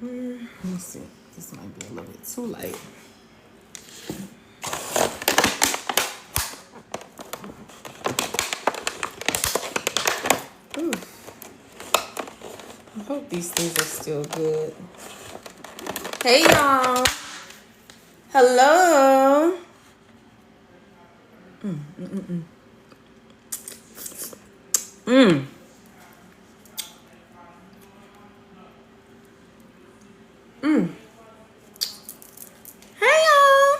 Let me see. This might be a little bit too light. Ooh. I hope these things are still good. Hey, y'all. Hello. Hey, y'all.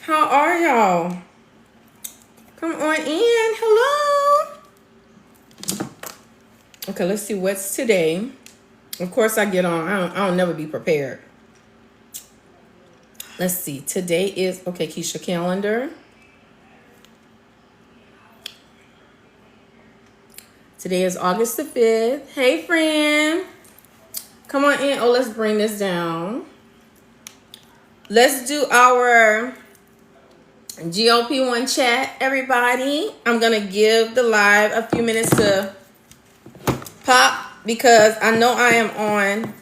How are y'all? Come on in. Hello. Okay, let's see what's today. Of course, I get on. I don't never be prepared. Let's see. Today is, okay, Keisha calendar. Today is August the 5th. Hey, friend. Come on in. Oh, let's bring this down. Let's do our GLP-1 chat, everybody. I'm going to give the live a few minutes to pop because I know I am on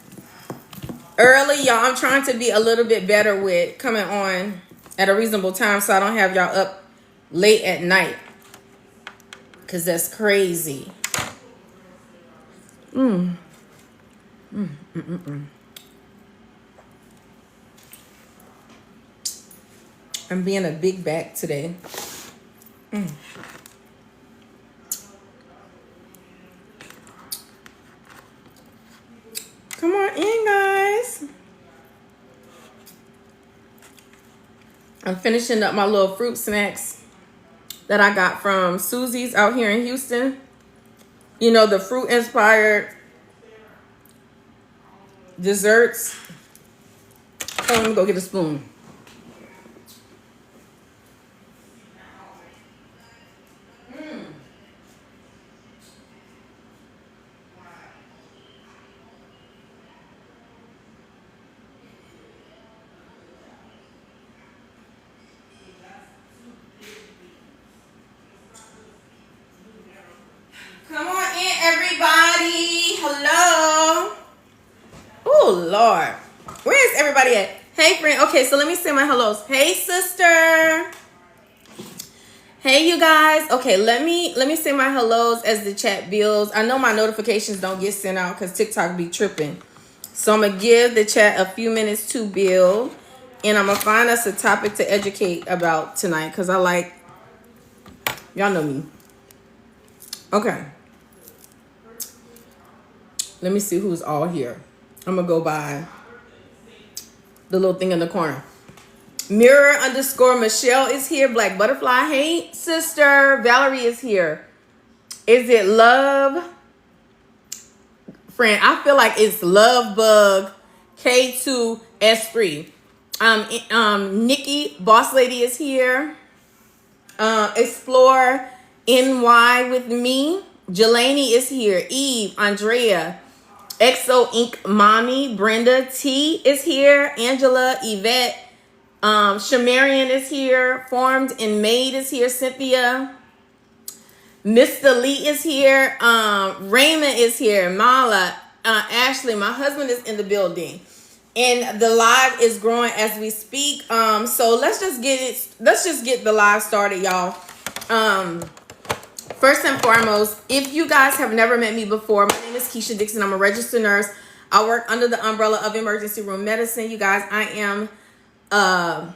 early, y'all. I'm trying to be a little bit better with coming on at a reasonable time so I don't have y'all up late at night because that's crazy. I'm being a big back today. Come on in, guys. I'm finishing up my little fruit snacks that I got from Susie's out here in Houston. You know, the fruit-inspired desserts. Oh, let me go get a spoon. Come on in, everybody. Hello. Oh, Lord. Where is everybody at? Hey, friend. Okay, so let me say my hellos. Hey, sister. Hey, you guys. Okay, let me say my hellos as the chat builds. I know my notifications don't get sent out because TikTok be tripping. So I'm going to give the chat a few minutes to build. And I'm going to find us a topic to educate about tonight because I like, y'all know me. Okay. Let me see who's all here. I'm going to go by the little thing in the corner. Mirror_Michelle is here. Black Butterfly. Hey, sister. Valerie is here. Is it Love? Friend, I feel like it's Love Bug K2S3. Nikki, Boss Lady is here. Explore NY with me. Jelani is here. Eve, Andrea, Exo Inc. Mommy, Brenda T is here. Angela, Yvette, Shamarian is here. Formed and Made is here. Cynthia, Mr. Lee is here. Raymond is here. Mala, Ashley, my husband is in the building. And the live is growing as we speak. So let's just get the live started, y'all. First and foremost, if you guys have never met me before, my name is KEASHA Dixon. I'm a registered nurse. I work under the umbrella of emergency room medicine. You guys, I am a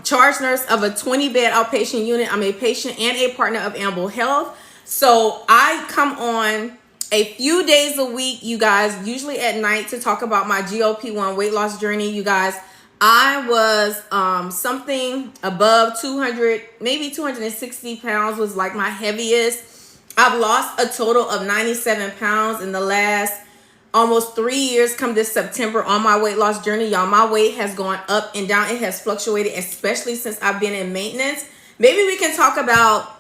charge nurse of a 20-bed outpatient unit. I'm a patient and a partner of Amble Health. So I come on a few days a week, you guys, usually at night, to talk about my GLP-1 weight loss journey. You guys, I was something above 200, maybe 260 pounds was like my heaviest. I've lost a total of 97 pounds in the last almost 3 years come this September on my weight loss journey. Y'all, my weight has gone up and down. It has fluctuated, especially since I've been in maintenance. Maybe we can talk about,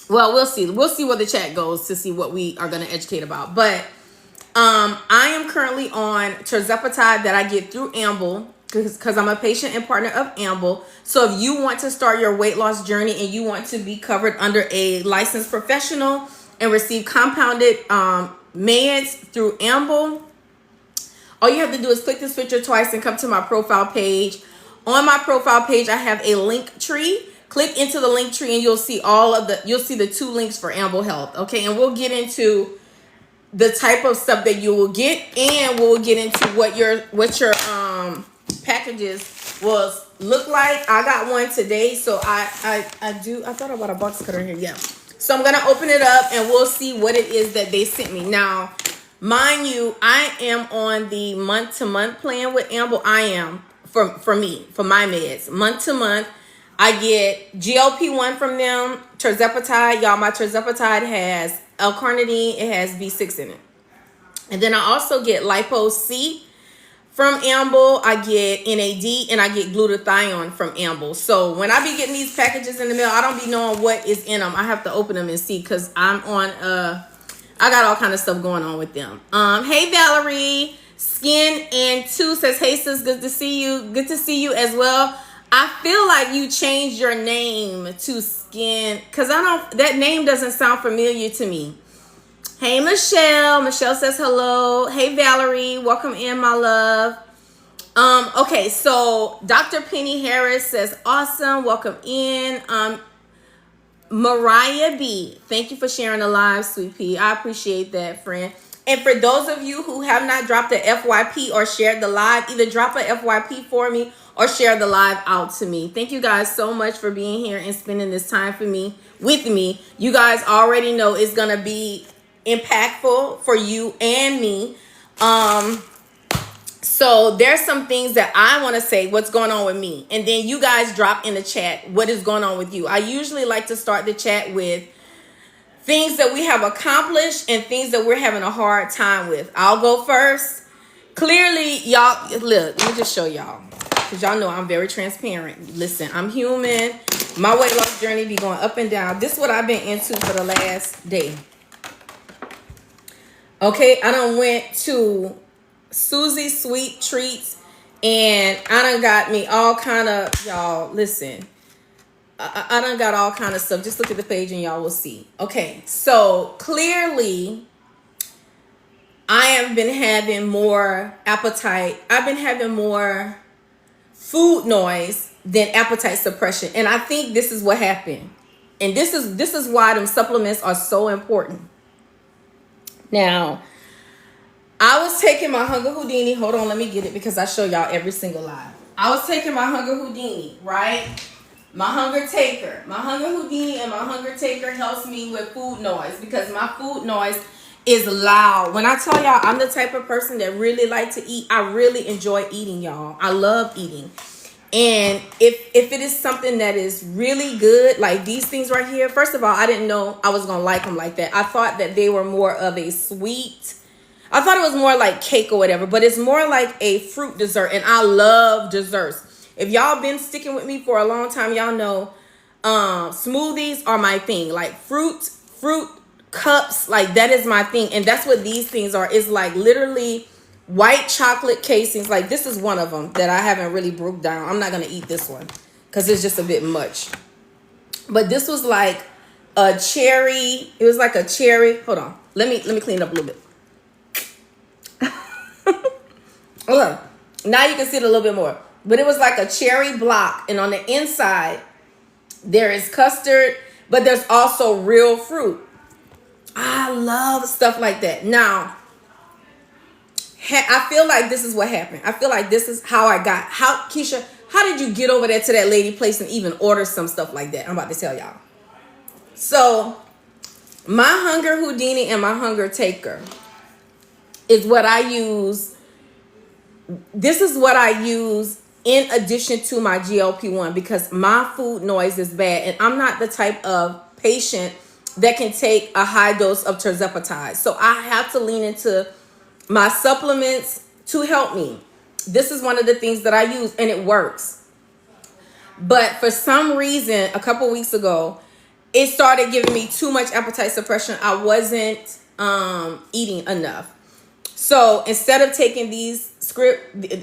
well, we'll see. We'll see where the chat goes to see what we are going to educate about. But I am currently on TIRZEPATIDE that I get through Amble because I'm a patient and partner of Amble. So if you want to start your weight loss journey and you want to be covered under a licensed professional and receive compounded meds through Amble, all you have to do is click this picture twice and come to my profile page. On my profile page, I have a link tree. Click into the link tree and you'll see the 2 links for Amble Health. Okay, and we'll get into the type of stuff that you will get, and we'll get into what your packages will look like. I got one today, so I thought I bought a box cutter here. Yeah. So I'm gonna open it up and we'll see what it is that they sent me. Now, mind you, I am on the month-to-month plan with Amble. I am for me, for my meds, month to month. I get GLP-1 from them, TIRZEPATIDE. Y'all, my TIRZEPATIDE has L-carnitine. It has B6 in it. And then I also get LIPO C from Amble. I get NAD and I get glutathione from Amble. So when I be getting these packages in the mail, I don't be knowing what is in them. I have to open them and see because I'm on I got all kind of stuff going on with them. Hey Valerie, Skin and 2 says, hey sis, good to see you. Good to see you as well. I feel like you changed your name to Skin because that name doesn't sound familiar to me. Hey Michelle. Michelle says hello. Hey Valerie, welcome in, my love. Okay, so Dr. Penny Harris says awesome, welcome in. Mariah B, thank you for sharing the live, sweet pea. I appreciate that, friend. And for those of you who have not dropped a FYP or shared the live, either drop a FYP for me or share the live out to me. Thank you guys so much for being here and spending this time with me. You guys already know it's gonna be impactful for you and me. So there's some things that I want to say what's going on with me, and then you guys drop in the chat what is going on with you. I usually like to start the chat with things that we have accomplished and things that we're having a hard time with. I'll go first. Clearly, y'all, look, let me just show y'all, because y'all know I'm very transparent. Listen, I'm human. My weight loss journey be going up and down. This is what I've been into for the last day. Okay, I done went to Susie Sweet Treats and I done got me all kind of, y'all, listen. I done got all kind of stuff. Just look at the page and y'all will see. Okay, so clearly I have been having more appetite. I've been having more food noise than appetite suppression. And I think this is what happened. And this is why them supplements are so important. Now, I was taking my Hunger Houdini. Hold on, let me get it because I show y'all every single live. I was taking my Hunger Houdini, right? My Hunger Taker. My Hunger Houdini and my Hunger Taker helps me with food noise because my food noise is loud. When I tell y'all I'm the type of person that really like to eat, I really enjoy eating, y'all. I love eating. And if it is something that is really good, like these things right here, first of all, I didn't know I was going to like them like that. I thought that they were more of a sweet, I thought it was more like cake or whatever, but it's more like a fruit dessert. And I love desserts. If y'all been sticking with me for a long time, y'all know smoothies are my thing. Like fruit cups, like that is my thing. And that's what these things are. It's like literally white chocolate casings. Like this is one of them that I haven't really broke down. I'm not going to eat this one because it's just a bit much. But this was like a cherry. It was like a cherry. Hold on. Let me clean it up a little bit. Okay. Now you can see it a little bit more. But it was like a cherry block. And on the inside, there is custard. But there's also real fruit. I love stuff like that. Now, I feel like this is what happened. I feel like this is how I got. Keisha, how did you get over there to that lady place and even order some stuff like that? I'm about to tell y'all. So, my Hunger Houdini and my Hunger Taker is what I use. This is what I use in addition to my GLP-1 because my food noise is bad. And I'm not the type of patient that can take a high dose of tirzepatide. So I have to lean into my supplements to help me. This is one of the things that I use and it works. But for some reason, a couple weeks ago, it started giving me too much appetite suppression. I wasn't eating enough. So instead of taking these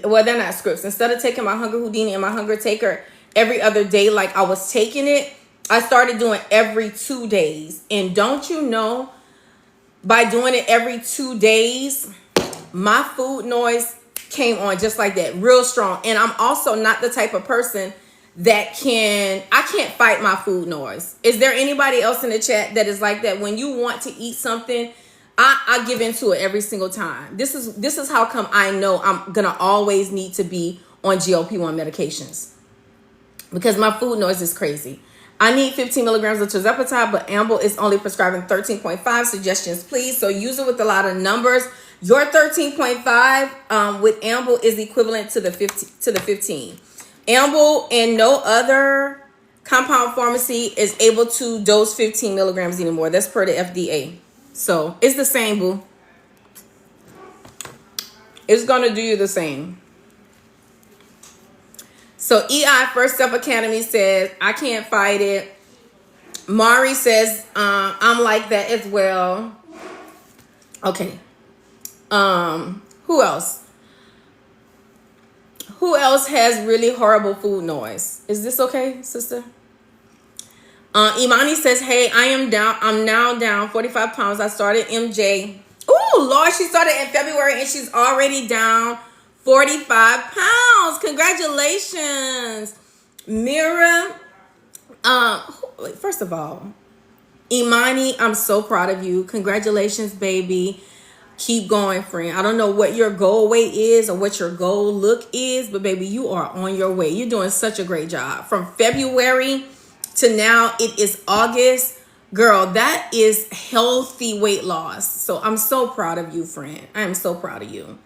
well, they're not scripts. Instead of taking my Hunger Houdini and my Hunger Taker every other day like I was taking it, I started doing every 2 days. And don't you know, by doing it every 2 days, my food noise came on just like that, real strong. And I'm also not the type of person that I can't fight my food noise. Is there anybody else in the chat that is like that? When you want to eat something, I give into it every single time. This is how come I know I'm gonna always need to be on GLP-1 medications, because my food noise is crazy. I need 15 milligrams of tirzepatide, but Amble is only prescribing 13.5. Suggestions, please. So use it with a lot of numbers. Your 13.5 with Amble is equivalent to the 15. Amble and no other compound pharmacy is able to dose 15 milligrams anymore. That's per the FDA. So it's the same, boo. It's gonna do you the same. So EI First Step Academy says, I can't fight it. Mari says, I'm like that as well. Okay. Who else? Who else has really horrible food noise? Is this okay, sister? Imani says, hey, I'm now down 45 pounds. I started MJ. Oh, Lord, she started in February and she's already down 45 pounds. Congratulations, Mira. First of all, Imani, I'm so proud of you. Congratulations, baby. Keep going, friend. I don't know what your goal weight is or what your goal look is, but baby, you are on your way. You're doing such a great job. From February to now, it is August. Girl, that is healthy weight loss. So I'm so proud of you, friend. I am so proud of you.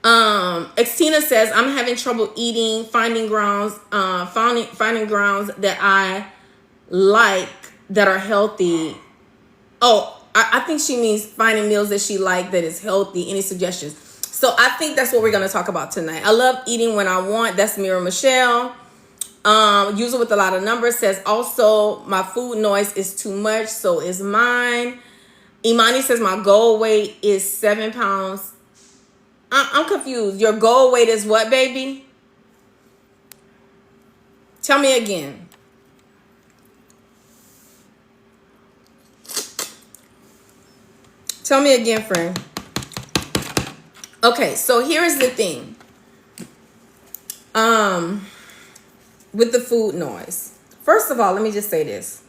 Xtina says, I'm having trouble eating, finding grounds that I like that are healthy. Oh, I think she means finding meals that she like that is healthy. Any suggestions? So I think that's what we're going to talk about tonight. I love eating when I want. That's Mira Michelle. Use it with a lot of numbers. Says also my food noise is too much. So is mine. Imani says my goal weight is 7 pounds. I'm confused. Your goal weight is what, baby? Tell me again. Tell me again, friend. Okay, so here's the thing. With the food noise. First of all, let me just say this,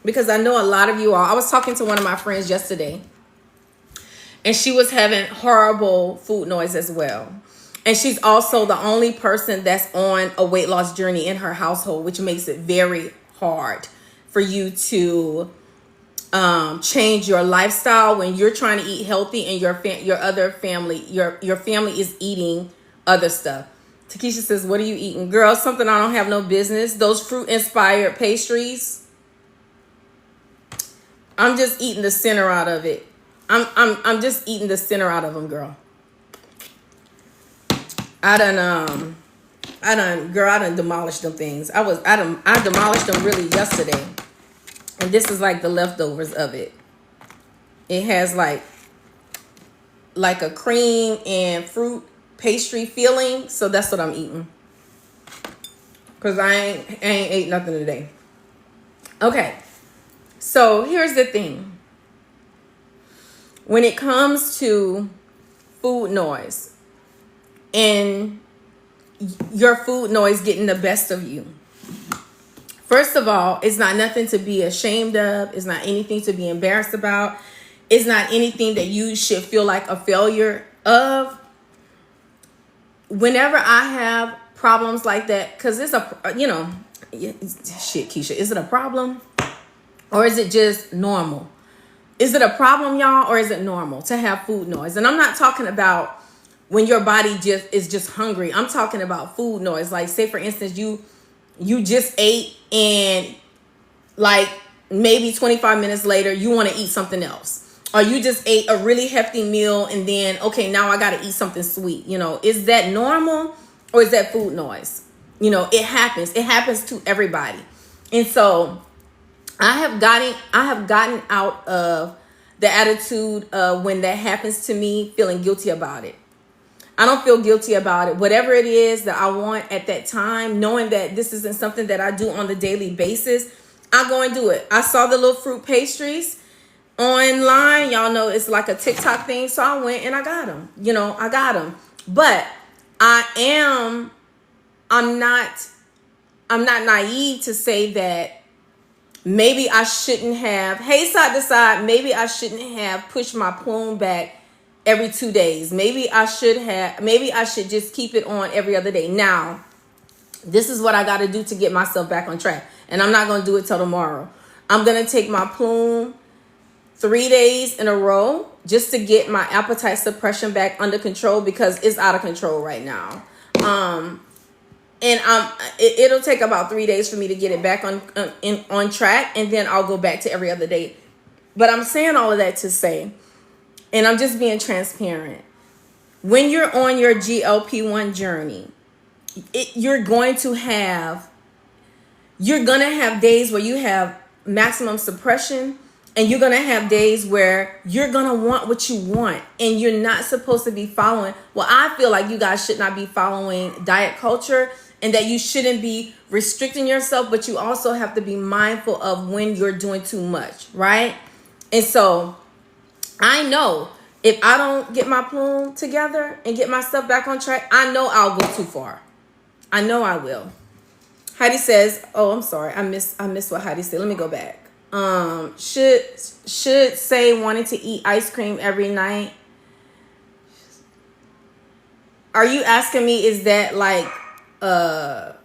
because I know a lot of you are. I was talking to one of my friends yesterday, and she was having horrible food noise as well. And she's also the only person that's on a weight loss journey in her household, which makes it very hard for you to change your lifestyle when you're trying to eat healthy and your family is eating other stuff. Takesha says, what are you eating? Girl, something I don't have no business. Those fruit-inspired pastries. I'm just eating the center out of it. I'm just eating the center out of them, girl. I done demolished them things. I demolished them really yesterday. And this is like the leftovers of it. It has like a cream and fruit pastry feeling. So that's what I'm eating. Because I ain't ate nothing today. Okay. So here's the thing. When it comes to food noise and your food noise getting the best of you, first of all, it's not nothing to be ashamed of. It's not anything to be embarrassed about. It's not anything that you should feel like a failure of. Whenever I have problems like that, because it's shit, Keisha, is it a problem? Or is it just normal? Is it a problem, y'all, or is it normal to have food noise? And I'm not talking about when your body is just hungry. I'm talking about food noise. Like, say, for instance, you just ate and like maybe 25 minutes later, you want to eat something else. Or you just ate a really hefty meal and then, okay, now I got to eat something sweet. Is that normal or is that food noise? It happens. It happens to everybody. And so I have gotten out of the attitude of when that happens to me, feeling guilty about it. I don't feel guilty about it. Whatever it is that I want at that time, knowing that this isn't something that I do on the daily basis, I go and do it. I saw the little fruit pastries. online. Y'all know it's like a TikTok thing. So I went and I got them. You know, I got them. But I'm not naive to say that maybe I shouldn't have, hey, side to side, maybe I shouldn't have pushed my plume back every 2 days. Maybe I should just keep it on every other day. Now, this is what I got to do to get myself back on track. And I'm not going to do it till tomorrow. I'm going to take my plume 3 days in a row just to get my appetite suppression back under control, because it's out of control right now. And it'll take about 3 days for me to get it back on track, and then I'll go back to every other day. But I'm saying all of that to say, and I'm just being transparent, when you're on your GLP-1 journey, you're going to have days where you have maximum suppression, and you're going to have days where you're going to want what you want, and you're not supposed to be following. Well, I feel like you guys should not be following diet culture, and that you shouldn't be restricting yourself, but you also have to be mindful of when you're doing too much, right? And so I know if I don't get my plume together and get myself back on track, I know I'll go too far. I know I will. Heidi says, oh, I'm sorry. I missed what Heidi said. Let me go back. Should say wanting to eat ice cream every night. Are you asking me, is that like, oh,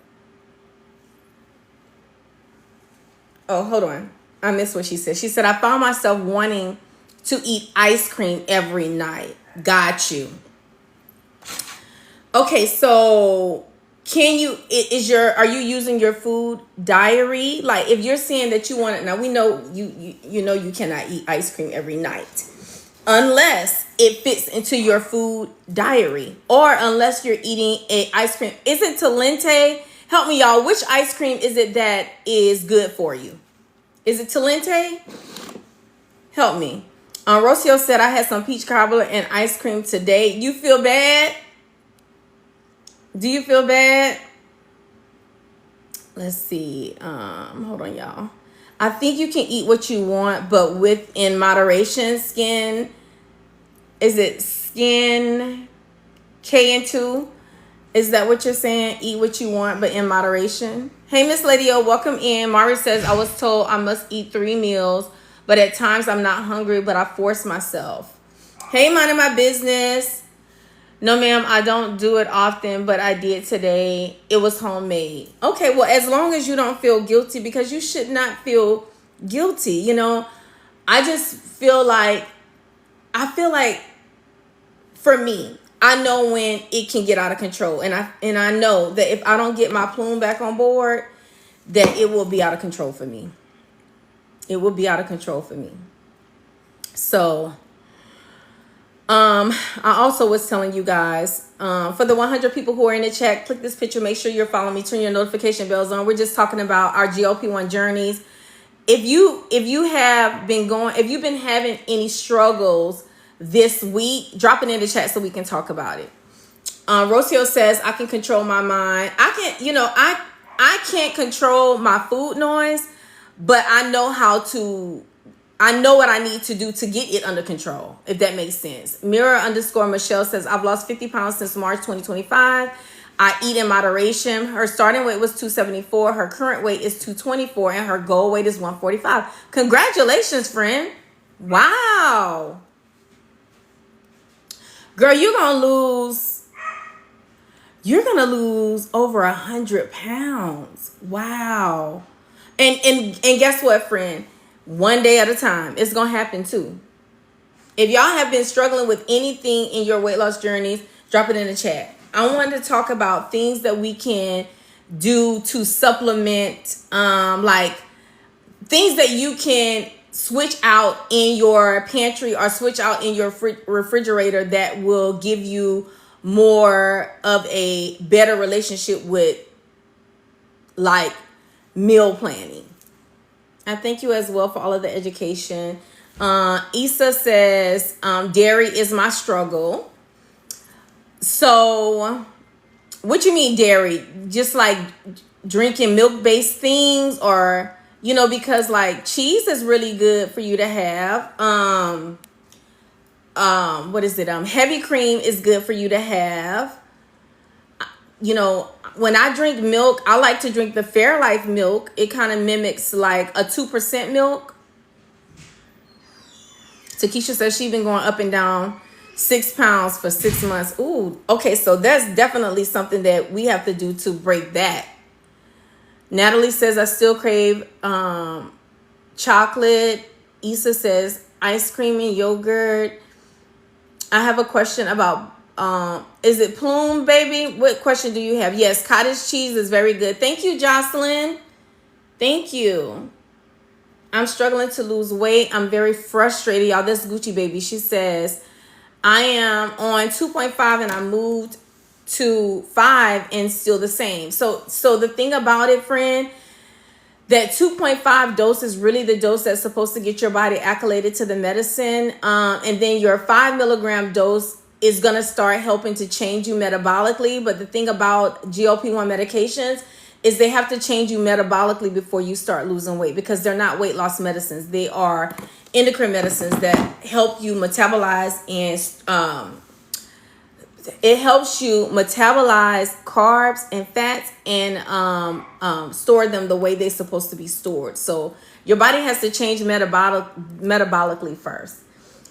hold on. I missed what she said. She said, I found myself wanting to eat ice cream every night. Got you. Okay, so are you using your food diary? Like, if you're saying that you want it, now we know you know you cannot eat ice cream every night unless it fits into your food diary, or unless you're eating a ice cream. Isn't Talente? Help me, y'all. Which ice cream is it that is good for you? Is it Talente? Help me. Rocio said, I had some peach cobbler and ice cream today. You feel bad? Do you feel bad? Let's see. Hold on, y'all. I think you can eat what you want, but within moderation. Is it skin KN2? Is that what you're saying? Eat what you want, but in moderation. Hey, Miss Lady O, welcome in. Mari says, I was told I must eat 3 meals, but at times I'm not hungry, but I force myself. Hey, minding my business. No, ma'am, I don't do it often, but I did today. It was homemade. Okay, well, as long as you don't feel guilty, because you should not feel guilty, you know. I just feel like, for me, I know when it can get out of control. And I know that if I don't get my plume back on board, that it will be out of control for me. It will be out of control for me. So, I also was telling you guys, for the 100 people who are in the chat, click this picture. Make sure you're following me. Turn your notification bells on. We're just talking about our GLP-1 journeys. If you've been having any struggles this week, drop it in the chat so we can talk about it. Rocio says, I can control my mind. I can't control my food noise, but I know what I need to do to get it under control, if that makes sense. Mirror_Michelle says, I've lost 50 pounds since March 2025. I eat in moderation. Her starting weight was 274. Her current weight is 224, and her goal weight is 145. Congratulations, friend. Wow. Girl, you're going to lose over 100 pounds. Wow. And guess what, friend? One day at a time. It's going to happen too. If y'all have been struggling with anything in your weight loss journeys, drop it in the chat. I wanted to talk about things that we can do to supplement, like things that you can switch out in your pantry or switch out in your refrigerator that will give you more of a better relationship with like meal planning. I thank you as well for all of the education. Issa says, dairy is my struggle. So what you mean dairy? Just like drinking milk-based things, or You know, because like cheese is really good for you to have. What is it? Heavy cream is good for you to have. You know, when I drink milk, I like to drink the Fairlife milk. It kind of mimics like a 2% milk. Takesha says she's been going up and down 6 pounds for 6 months. Ooh, okay, so that's definitely something that we have to do to break that. Natalie says I still crave chocolate. Issa says ice cream and yogurt. I have a question about is it Plume, baby? What question do you have? Yes, cottage cheese is very good. Thank you, Jocelyn. Thank you. I'm struggling to lose weight. I'm very frustrated, y'all. That's Gucci Baby. She says, I am on 2.5 and I moved to 5 and still the same. So the thing about it, friend, that 2.5 dose is really the dose that's supposed to get your body acclimated to the medicine. And then your 5 milligram dose is going to start helping to change you metabolically. But the thing about GLP-1 medications is they have to change you metabolically before you start losing weight, because they're not weight loss medicines. They are endocrine medicines that help you metabolize and it helps you metabolize carbs and fats and store them the way they're supposed to be stored. So your body has to change metabolically first.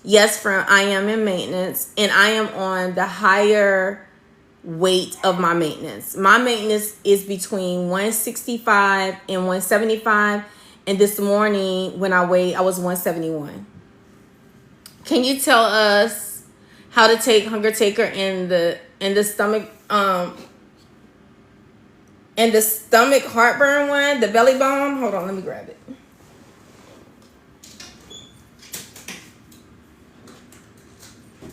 Yes, friend, I am in maintenance and I am on the higher weight of my maintenance. My maintenance is between 165 and 175. And this morning when I weighed, I was 171. Can you tell us how to take Hunger Taker in the stomach and the stomach heartburn one, the belly balm? Hold on, let me grab it.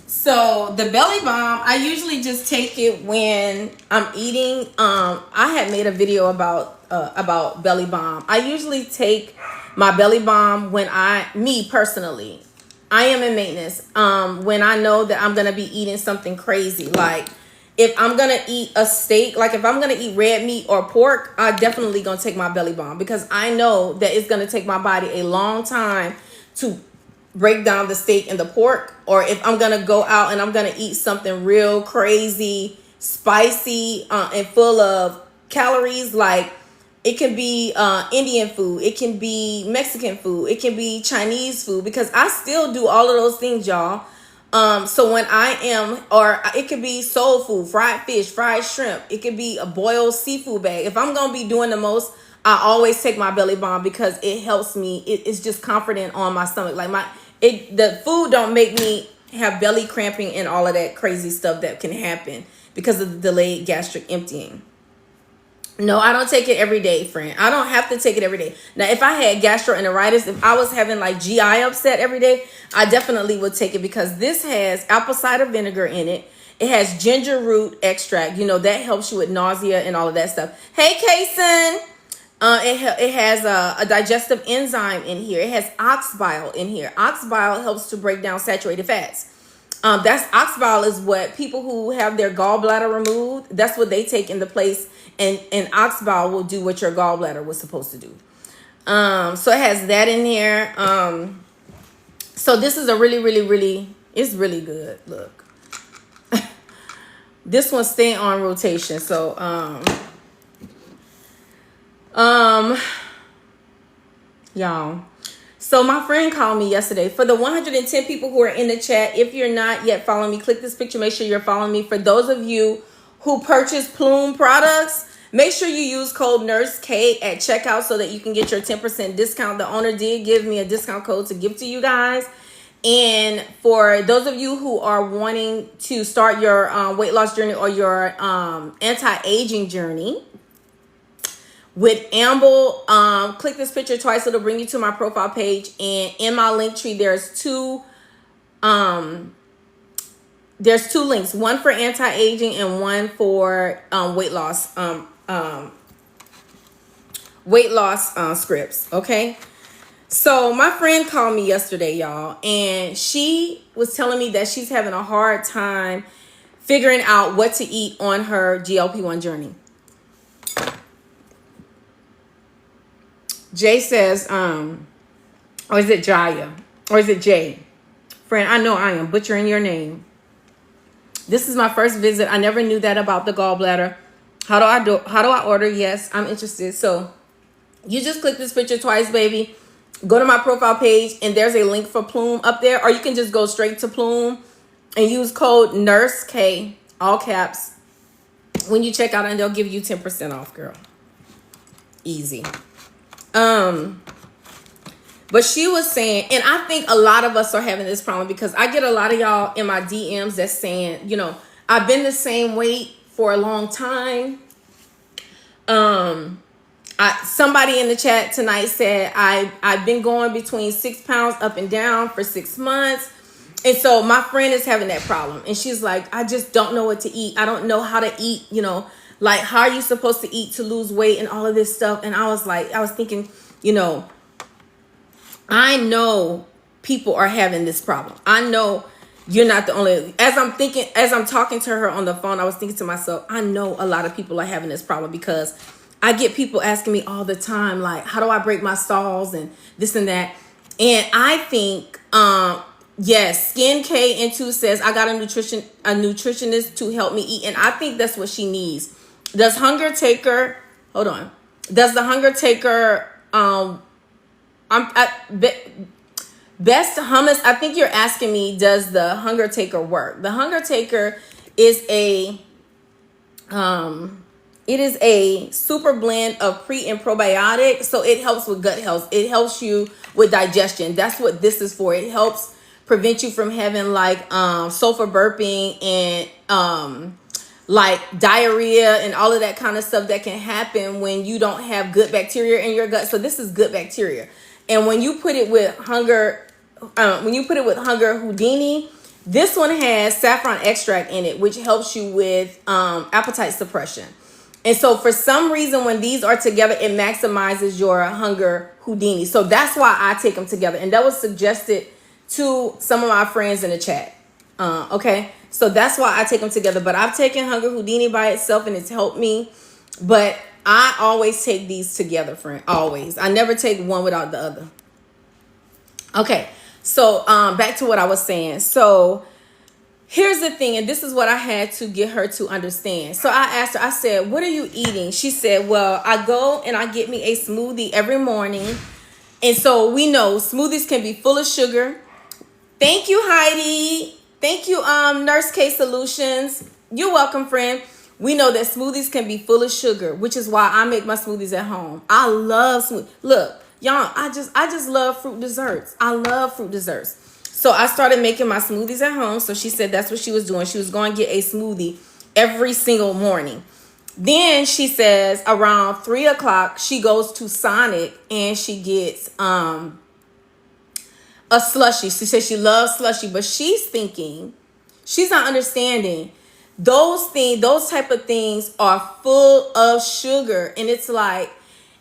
So the belly balm, I usually just take it when I'm eating. I had made a video about belly balm. I usually take my belly balm when me personally, I am in maintenance. When I know that I'm gonna be eating something crazy, like if I'm gonna eat a steak, like if I'm gonna eat red meat or pork, I definitely gonna take my belly balm, because I know that it's gonna take my body a long time to break down the steak and the pork. Or if I'm gonna go out and I'm gonna eat something real crazy, spicy, and full of calories, like it can be Indian food, it can be Mexican food, it can be Chinese food, because I still do all of those things, y'all. So when I am, or it could be soul food, fried fish, fried shrimp, it could be a boiled seafood bag. If I'm gonna be doing the most, I always take my belly balm, because it helps me. It's just comforting on my stomach. Like the food don't make me have belly cramping and all of that crazy stuff that can happen because of the delayed gastric emptying. No, I don't take it every day, friend. I don't have to take it every day. Now, if I had gastroenteritis, if I was having like GI upset every day, I definitely would take it, because this has apple cider vinegar in it. It has ginger root extract. You know, that helps you with nausea and all of that stuff. Hey, Kason. It has a digestive enzyme in here. It has ox bile in here. Ox bile helps to break down saturated fats. That's ox bile is what people who have their gallbladder removed, that's what they take in the place. And ox bile will do what your gallbladder was supposed to do. So it has that in here. So this is a really, it's really good. Look, this one stay on rotation. So, y'all. So my friend called me yesterday. For the 110 people who are in the chat, if you're not yet following me, click this picture. Make sure you're following me. For those of you who purchase Plume products, make sure you use code NurseK at checkout so that you can get your 10% discount. The owner did give me a discount code to give to you guys. And for those of you who are wanting to start your weight loss journey or your anti-aging journey with Amble, click this picture twice. It'll bring you to my profile page. And in my link tree, there's two links, one for anti-aging and one for weight loss scripts. Okay. So my friend called me yesterday, y'all, and she was telling me that she's having a hard time figuring out what to eat on her GLP-1 journey. Jay says, or is it Jaya? Or is it Jay? Friend, I know I am butchering your name. This is my first visit. I never knew that about the gallbladder. How do I order? Yes, I'm interested. So you just click this picture twice, baby. Go to my profile page, and there's a link for Plume up there. Or you can just go straight to Plume and use code NURSEK, all caps, when you check out, and they'll give you 10% off, girl. Easy. But she was saying, and I think a lot of us are having this problem because I get a lot of y'all in my DMs that's saying, you know, I've been the same weight for a long time. Somebody in the chat tonight said I've been going between 6 pounds up and down for 6 months. And so my friend is having that problem. And she's like, I just don't know what to eat. I don't know how to eat, you know, like how are you supposed to eat to lose weight and all of this stuff. And I was thinking, you know, I know people are having this problem. I know you're not the only. As I'm talking to her on the phone, I was thinking to myself, I know a lot of people are having this problem because I get people asking me all the time, like, how do I break my stalls and this and that. And I think, yes, Skin K and 2 says, I got a nutritionist to help me eat. And I think that's what she needs. Does hunger take her, hold on. Does the hunger take her, Best Hummus, I think you're asking me, does the hunger taker work? The hunger taker is a super blend of pre and probiotic. So it helps with gut health. It helps you with digestion. That's what this is for. It helps prevent you from having like sulfur burping and like diarrhea and all of that kind of stuff that can happen when you don't have good bacteria in your gut. So this is good bacteria. And when you put it with hunger Houdini, this one has saffron extract in it, which helps you with appetite suppression. And so for some reason, when these are together, it maximizes your hunger Houdini. So that's why I take them together. And that was suggested to some of my friends in the chat. Okay. So that's why I take them together. But I've taken hunger Houdini by itself and it's helped me. But I always take these together, friend. Always. I never take one without the other. Okay. So back to what I was saying. So here's the thing, and this is what I had to get her to understand. So I asked her, I said, what are you eating? She said, well, I go and I get me a smoothie every morning. And so we know smoothies can be full of sugar. Thank you, Heidi. Thank you, Nurse K Solutions. You're welcome, friend. We know that smoothies can be full of sugar, which is why I make my smoothies at home. I love smoothies. Look, y'all, I just love fruit desserts. I love fruit desserts. So I started making my smoothies at home. So she said that's what she was doing. She was going to get a smoothie every single morning. Then she says around 3 o'clock, she goes to Sonic and she gets a slushie. She says she loves slushie, but she's not understanding those type of things are full of sugar. And it's like,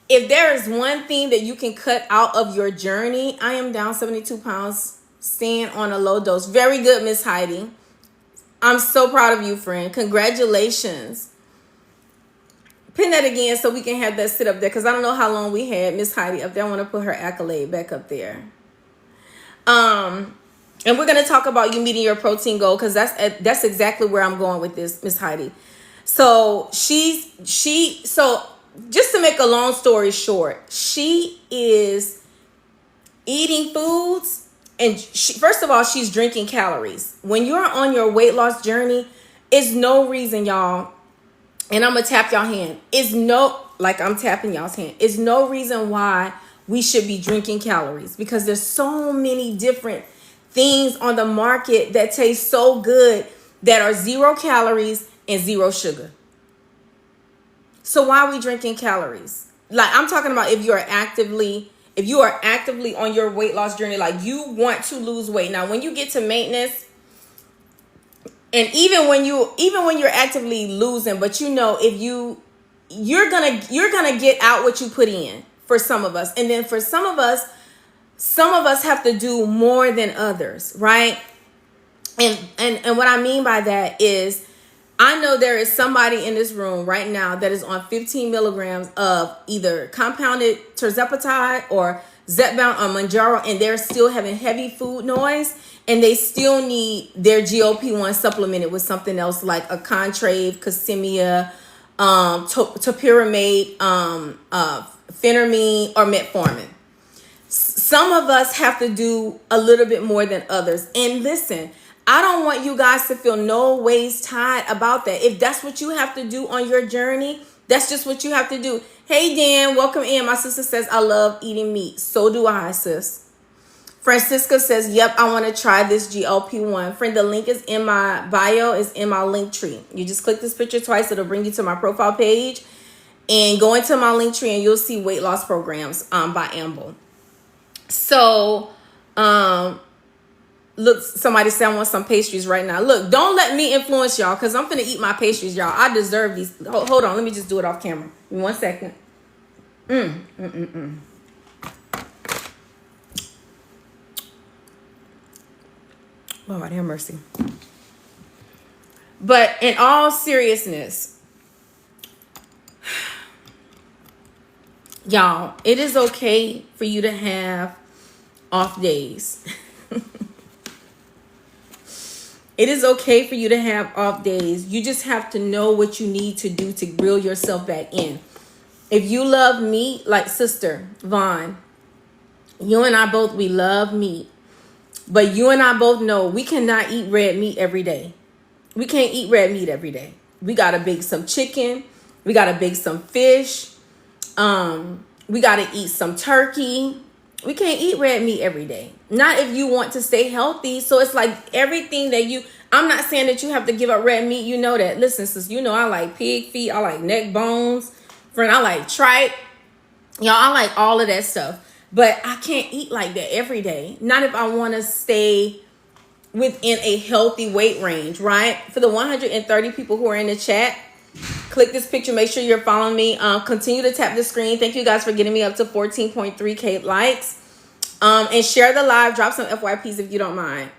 if there is one thing that you can cut out of your journey, I am down 72 pounds, staying on a low dose. Very good, Miss Heidi. I'm so proud of you, friend. Congratulations. Pin that again so we can have that sit up there, because I don't know how long we had Miss Heidi up there. I want to put her accolade back up there. And we're going to talk about you meeting your protein goal, because that's exactly where I'm going with this, Miss Heidi. So so just to make a long story short, she is eating foods, and first of all, she's drinking calories. When you're on your weight loss journey, it's no reason, y'all, and I'm going to tap y'all hand. Like I'm tapping y'all's hand. It's no reason why we should be drinking calories, because there's so many different things on the market that taste so good that are 0 calories and 0 sugar. So why are we drinking calories? Like I'm talking about if you are actively on your weight loss journey, like you want to lose weight. Now, when you get to maintenance, and even when you're actively losing, but you know, if you're gonna get out what you put in for some of us. And then for some of us have to do more than others, right? And what I mean by that is I know there is somebody in this room right now that is on 15 milligrams of either compounded tirzepatide or Zepbound or MOUNJARO, and they're still having heavy food noise, and they still need their GLP-1 supplemented with something else like a Contrave, Casimia, topiramate, phentermine, or metformin. Some of us have to do a little bit more than others. And listen, I don't want you guys to feel no ways tied about that. If that's what you have to do on your journey, that's just what you have to do. Hey, Dan, welcome in. My sister says, I love eating meat. So do I, sis. Francisca says, yep, I want to try this GLP-1. Friend, the link is in my bio, is in my link tree. You just click this picture twice. It'll bring you to my profile page. And go into my link tree and you'll see weight loss programs by Amble. So, look, somebody said I want some pastries right now. Look, don't let me influence y'all because I'm finna eat my pastries, y'all. I deserve these. Hold on, let me just do it off camera. Give me 1 second. Lord have mercy. But in all seriousness, y'all, it is okay for you to have off days. It is okay for you to have off days. You just have to know what you need to do to reel yourself back in. If you love meat, like Sister Vaughn, you and I both, we love meat. But you and I both know we cannot eat red meat every day. We can't eat red meat every day. We got to bake some chicken. We got to bake some fish. We got to eat some turkey. We can't eat red meat every day. Not if you want to stay healthy. So it's like everything that you, I'm not saying that you have to give up red meat. You know that. Listen, sis, you know I like pig feet. I like neck bones. Friend, I like tripe. Y'all, I like all of that stuff. But I can't eat like that every day. Not if I want to stay within a healthy weight range, right? For the 130 people who are in the chat, click this picture. Make sure you're following me. Continue to tap the screen. Thank you guys for getting me up to 14.3K likes. And share the live. Drop some FYPs if you don't mind.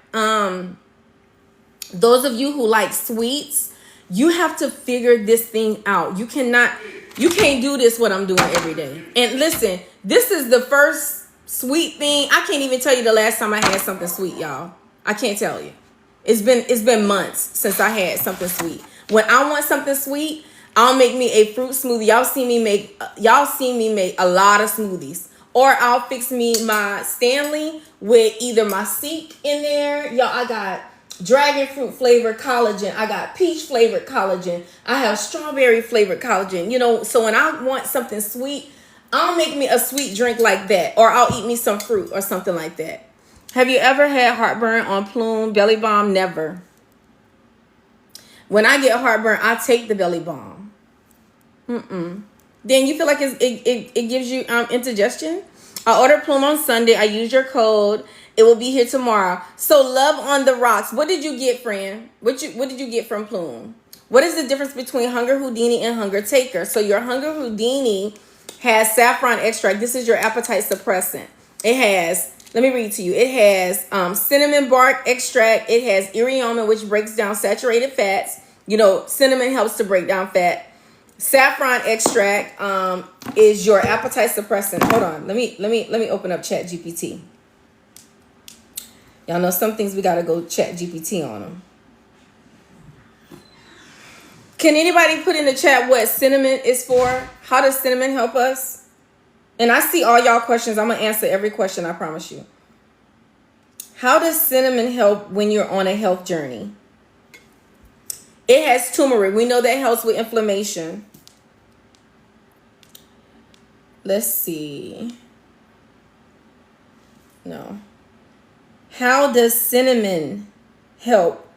Those of you who like sweets, you have to figure this thing out. You can't do this what I'm doing every day. And listen, this is the first sweet thing. I can't even tell you the last time I had something sweet, y'all. I can't tell you. It's been months since I had something sweet. When I want something sweet, I'll make me a fruit smoothie. Y'all see me make a lot of smoothies. Or I'll fix me my Stanley with either my SEEQ in there. Y'all, I got dragon fruit flavored collagen. I got peach flavored collagen. I have strawberry flavored collagen. You know, so when I want something sweet, I'll make me a sweet drink like that. Or I'll eat me some fruit or something like that. Have you ever had heartburn on Plume Belly Balm? Never. When I get heartburn, I take the Belly Balm. Then you feel like it gives you indigestion? I ordered Plume on Sunday. I used your code. It will be here tomorrow. So Love on the Rocks. What did you get, friend? What did you get from Plume? What is the difference between Hunger Houdini and Hunger Taker? So your Hunger Houdini has saffron extract. This is your appetite suppressant. It has, let me read to you. It has cinnamon bark extract. It has irioma, which breaks down saturated fats. You know, cinnamon helps to break down fat. Saffron extract is your appetite suppressant. Hold on. Let me open up Chat GPT. Y'all know some things we gotta go Chat GPT on them. Can anybody put in the chat what cinnamon is for? How does cinnamon help us? And I see all y'all questions. I'm gonna answer every question, I promise you. How does cinnamon help when you're on a health journey? It has turmeric. We know that helps with inflammation. Let's see. No. How does cinnamon help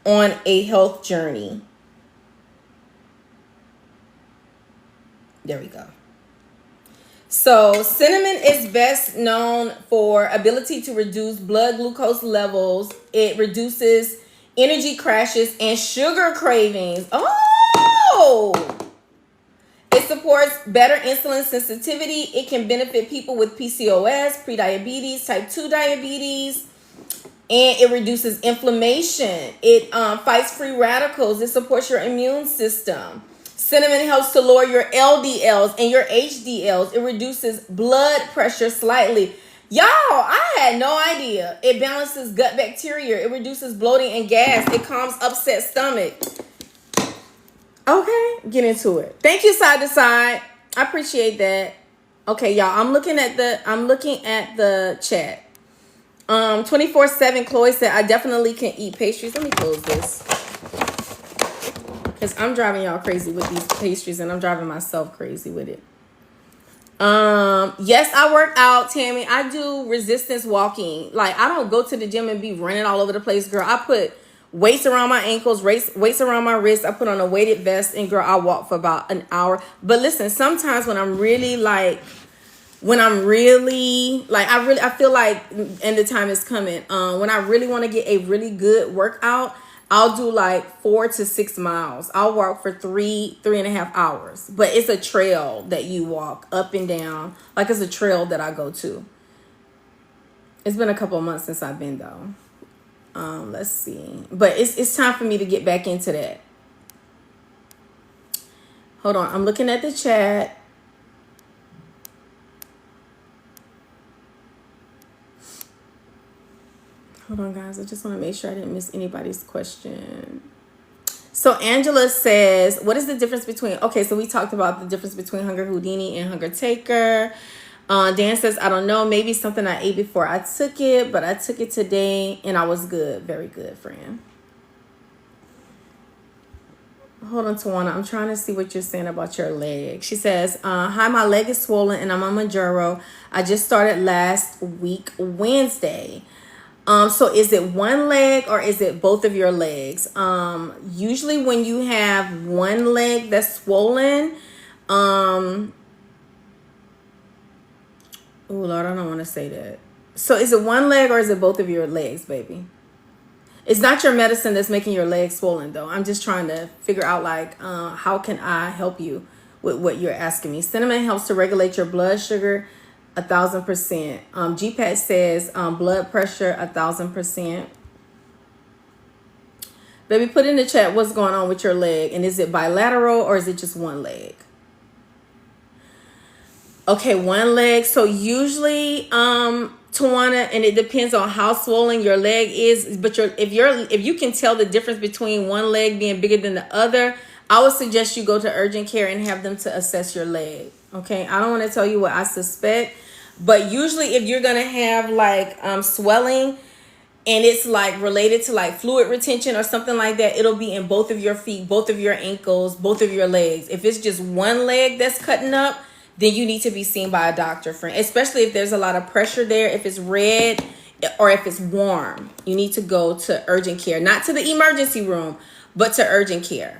on a health journey? There we go. So cinnamon is best known for ability to reduce blood glucose levels. It reduces energy crashes and sugar cravings. Oh! It supports better insulin sensitivity. It can benefit people with PCOS, prediabetes, type 2 diabetes. And it reduces inflammation. It fights free radicals. It supports your immune system. Cinnamon helps to lower your LDLs and your HDLs. It reduces blood pressure slightly. Y'all, I had no idea. It balances gut bacteria. It reduces bloating and gas. It calms upset stomach. Okay, get into it. Thank you, Side to Side. I appreciate that. Okay, y'all, I'm looking at the chat. 24/7 Chloe said, I definitely can eat pastries. Let me close this, because I'm driving y'all crazy with these pastries, and I'm driving myself crazy with it. Yes, I work out, Tammy. I do resistance walking. Like, I don't go to the gym and be running all over the place, girl. I put weights around my ankles, weights around my wrists. I put on a weighted vest, and girl, I walk for about an hour. But listen, sometimes when I'm really like, I feel like end of time is coming. When I really want to get a really good workout, I'll do like 4 to 6 miles. I'll walk for 3.5 hours. But it's a trail that you walk up and down. Like, it's a trail that I go to. It's been a couple of months since I've been, though. Let's see. But it's time for me to get back into that. Hold on. I'm looking at the chat. Hold on, guys. I just want to make sure I didn't miss anybody's question. So Angela says, what is the difference between... Okay, so we talked about the difference between Hunger Houdini and Hunger Taker. Dan says, I don't know. Maybe something I ate before I took it, but I took it today and I was good. Very good, friend. Hold on, Tawana. I'm trying to see what you're saying about your leg. She says, hi, my leg is swollen and I'm on MOUNJARO. I just started last week, Wednesday. So is it one leg or is it both of your legs? Usually when you have one leg that's swollen, oh Lord, I don't want to say that. So is it one leg or is it both of your legs, baby? It's not your medicine that's making your legs swollen, though. I'm just trying to figure out, like, how can I help you with what you're asking me? Cinnamon helps to regulate your blood sugar 1,000%. GPAT says blood pressure 1,000%. Baby, put in the chat what's going on with your leg. And is it bilateral or is it just one leg? Okay, one leg. So usually, Tawana, and it depends on how swollen your leg is. But if you can tell the difference between one leg being bigger than the other, I would suggest you go to urgent care and have them to assess your leg. Okay, I don't want to tell you what I suspect, but usually if you're gonna have like swelling and it's like related to like fluid retention or something like that, it'll be in both of your feet, both of your ankles, both of your legs. If it's just one leg that's cutting up, then you need to be seen by a doctor, friend, especially if there's a lot of pressure there. If it's red or if it's warm, you need to go to urgent care, not to the emergency room, but to urgent care.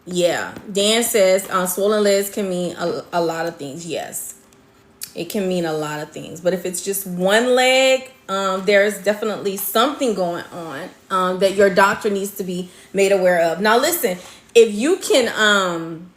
Yeah, Dan says swollen legs can mean a lot of things. Yes, it can mean a lot of things. But if it's just one leg, there's definitely something going on that your doctor needs to be made aware of. Now, listen, if you can,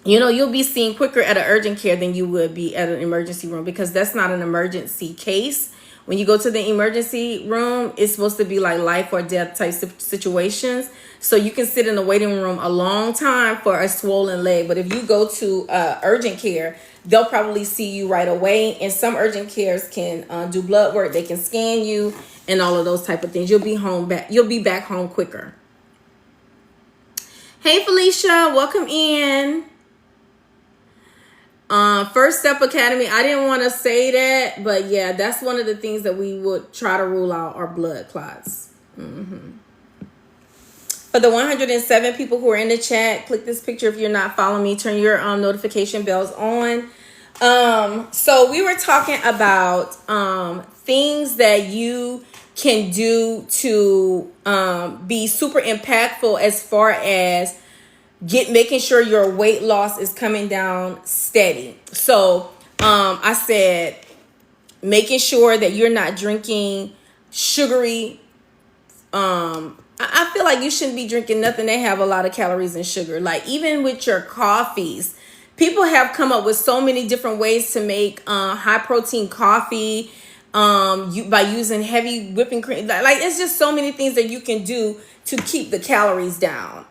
you'll be seen quicker at an urgent care than you would be at an emergency room, because that's not an emergency case. When you go to the emergency room, it's supposed to be like life or death type situations. So you can sit in the waiting room a long time for a swollen leg. But if you go to urgent care, they'll probably see you right away. And some urgent cares can do blood work. They can scan you and all of those type of things. You'll be back home quicker. Hey, Felicia, welcome in. First Step Academy. I didn't want to say that, but yeah, that's one of the things that we would try to rule out are blood clots. For the 107 people who are in the chat, click this picture if you're not following me. Turn your notification bells on. So we were talking about things that you can do to be super impactful as far as making sure your weight loss is coming down steady. So I said making sure that you're not drinking sugary. I feel like you shouldn't be drinking nothing that have a lot of calories and sugar. Like even with your coffees, people have come up with so many different ways to make high protein coffee. by using heavy whipping cream. Like it's just so many things that you can do to keep the calories down.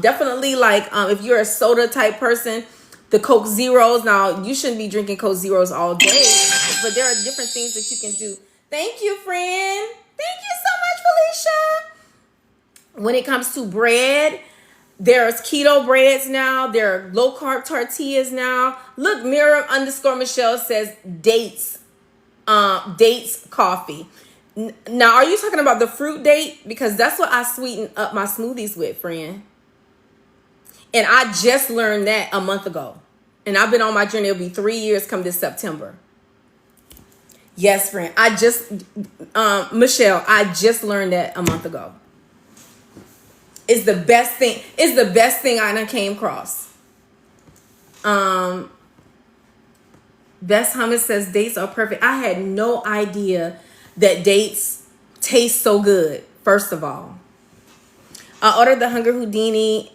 Definitely like if you're a soda type person, the Coke Zeros. Now you shouldn't be drinking Coke Zeros all day, but there are different things that you can do. Thank you, friend. Thank you so much, Felicia. When it comes to bread, there's keto breads now. There are low carb tortillas now. Look, Mirror_Michelle says dates. Dates coffee. Now, are you talking about the fruit date? Because that's what I sweeten up my smoothies with, friend. And I just learned that a month ago. And I've been on my journey. It'll be 3 years come this September. Yes, friend. Michelle, I just learned that a month ago. It's the best thing. It's the best thing I done came across. Best Hummus says dates are perfect. I had no idea that dates taste so good, first of all. I ordered the Hunger Houdini,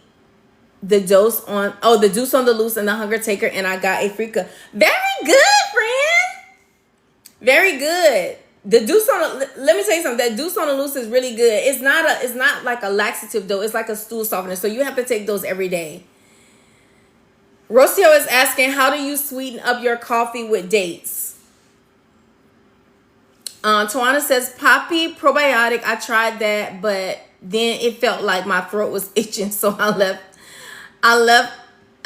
the deuce on the loose and the Hunger Taker, and I got a Freaka. Very good, friend. Very good. The deuce on the, let me tell you something. That deuce on the loose is really good. It's not like a laxative though. It's like a stool softener. So you have to take those every day. Rocio is asking, how do you sweeten up your coffee with dates? Tawana says, Poppy probiotic. I tried that, but then it felt like my throat was itching, so I left.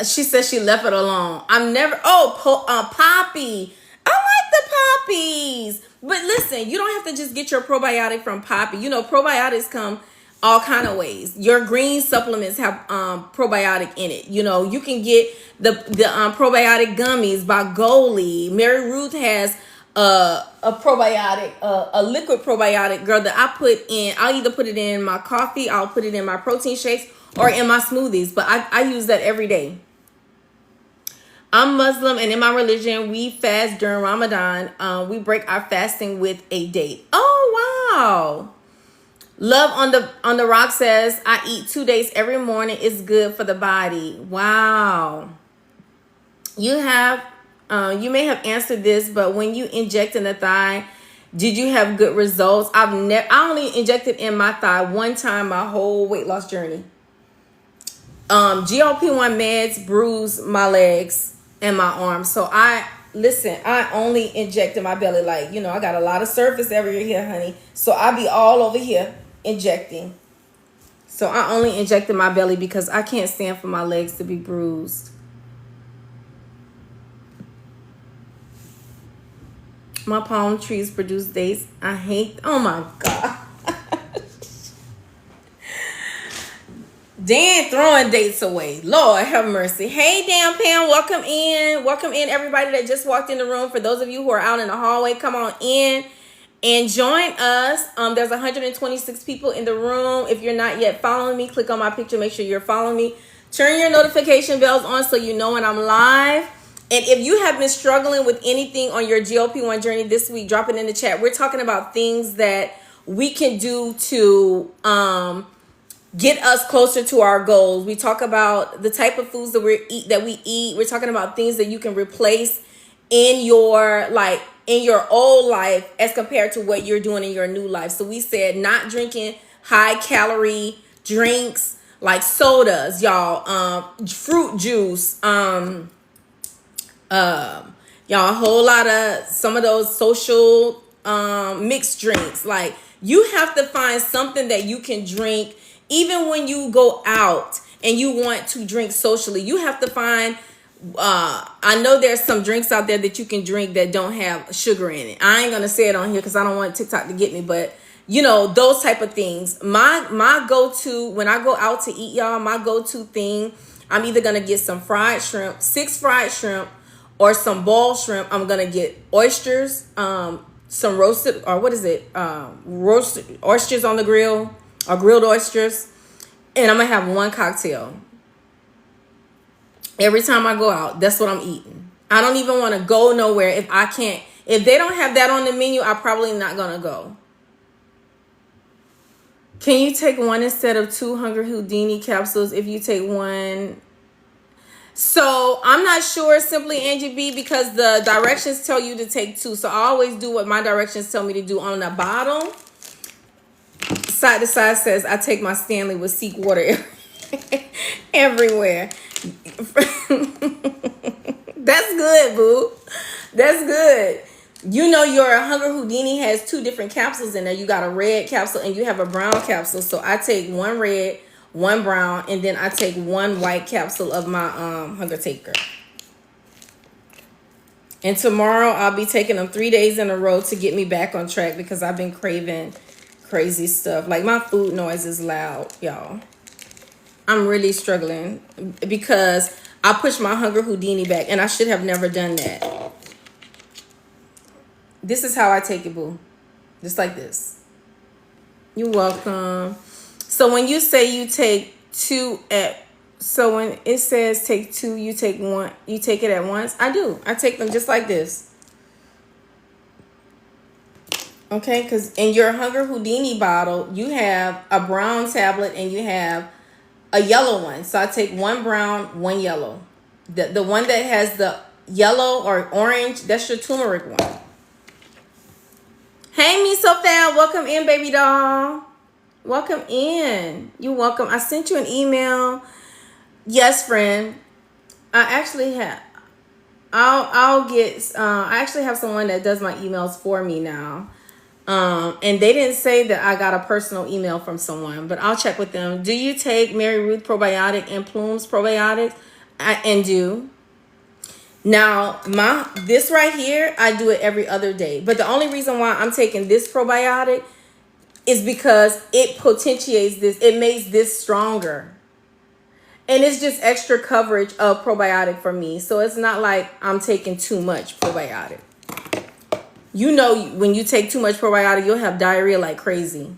She says she left it alone. I'm never. Poppy. I like the poppies. But listen, you don't have to just get your probiotic from Poppy. You know, probiotics come all kind of ways. Your green supplements have probiotic in it. You know, you can get the probiotic gummies by Goli. Mary Ruth has a probiotic, a liquid probiotic, girl, that I put in. I'll either put it in my coffee, I'll put it in my protein shakes, or in my smoothies. But I use that every day. I'm Muslim, and in my religion, we fast during Ramadan. We break our fasting with a date. Oh, wow. Love on the rock says, I eat 2 days every morning. It's good for the body. Wow. You may have answered this, but when you inject in the thigh, did you have good results? I only injected in my thigh one time my whole weight loss journey. GLP-1 meds bruised my legs and my arms. So I only inject in my belly. Like, you know, I got a lot of surface area here, honey. So I be all over here injecting. So I only inject in my belly because I can't stand for my legs to be bruised. My palm trees produce dates. I hate. Oh my God. Dan throwing dates away. Lord have mercy. Hey, Dan Pam, welcome in. Welcome in, everybody that just walked in the room. For those of you who are out in the hallway, come on in and join us. There's 126 people in the room. If you're not yet following me, click on my picture. Make sure you're following me. Turn your notification bells on so you know when I'm live. And if you have been struggling with anything on your GLP-1 journey this week, drop it in the chat. We're talking about things that we can do to get us closer to our goals. We talk about the type of foods that we eat. We're talking about things that you can replace in your old life as compared to what you're doing in your new life. So we said not drinking high calorie drinks like sodas, y'all, fruit juice, y'all, a whole lot of some of those social mixed drinks. Like, you have to find something that you can drink even when you go out and you want to drink socially. You have to find I know there's some drinks out there that you can drink that don't have sugar in it. I ain't gonna say it on here because I don't want TikTok to get me, but you know, those type of things. My go-to when I go out to eat, y'all, my go-to thing, I'm either gonna get some fried shrimp, 6 fried shrimp, or some boiled shrimp. I'm gonna get oysters, some roasted, or what is it? Roasted oysters on the grill, or grilled oysters, and I'm gonna have one cocktail. Every time I go out, that's what I'm eating. I don't even want to go nowhere if I can't. If they don't have that on the menu, I'm probably not gonna go. Can you take one instead of 2 Hunger Houdini capsules? If you take one, So I'm not sure, Simply Angie B, because the directions tell you to take 2. So I always do what my directions tell me to do. On the bottom, side to side says I take my Stanley with SEEQ water everywhere. That's good, boo. That's good. You know, your Hunger Houdini has 2 different capsules in there. You got a red capsule and you have a brown capsule. So I take 1 red, 1 brown, and then I take 1 white capsule of my Hunger Taker. And tomorrow I'll be taking them 3 days in a row to get me back on track because I've been craving crazy stuff. Like, my food noise is loud, y'all. I'm really struggling because I pushed my Hunger Houdini back and I should have never done that. This is how I take it, boo. Just like this. You're welcome. So when you say you take 2 at, so when it says take 2, you take 1, you take it at once. I do. I take them just like this. Okay, because in your Hunger Houdini bottle, you have a brown tablet and you have a yellow one. So I take 1 brown, 1 yellow. The one that has the yellow or orange, that's your turmeric one. Hey, me so fast. Welcome in, baby doll. Welcome in. You're welcome. I sent you an email. Yes, friend. I actually have. I'll get. I actually have someone that does my emails for me now. And they didn't say that I got a personal email from someone, but I'll check with them. Do you take Mary Ruth probiotic and Plume's probiotics? And do. Now, this right here, I do it every other day. But the only reason why I'm taking this probiotic is because it potentiates this. It makes this stronger. And it's just extra coverage of probiotic for me. So it's not like I'm taking too much probiotic. You know, when you take too much probiotic, you'll have diarrhea like crazy.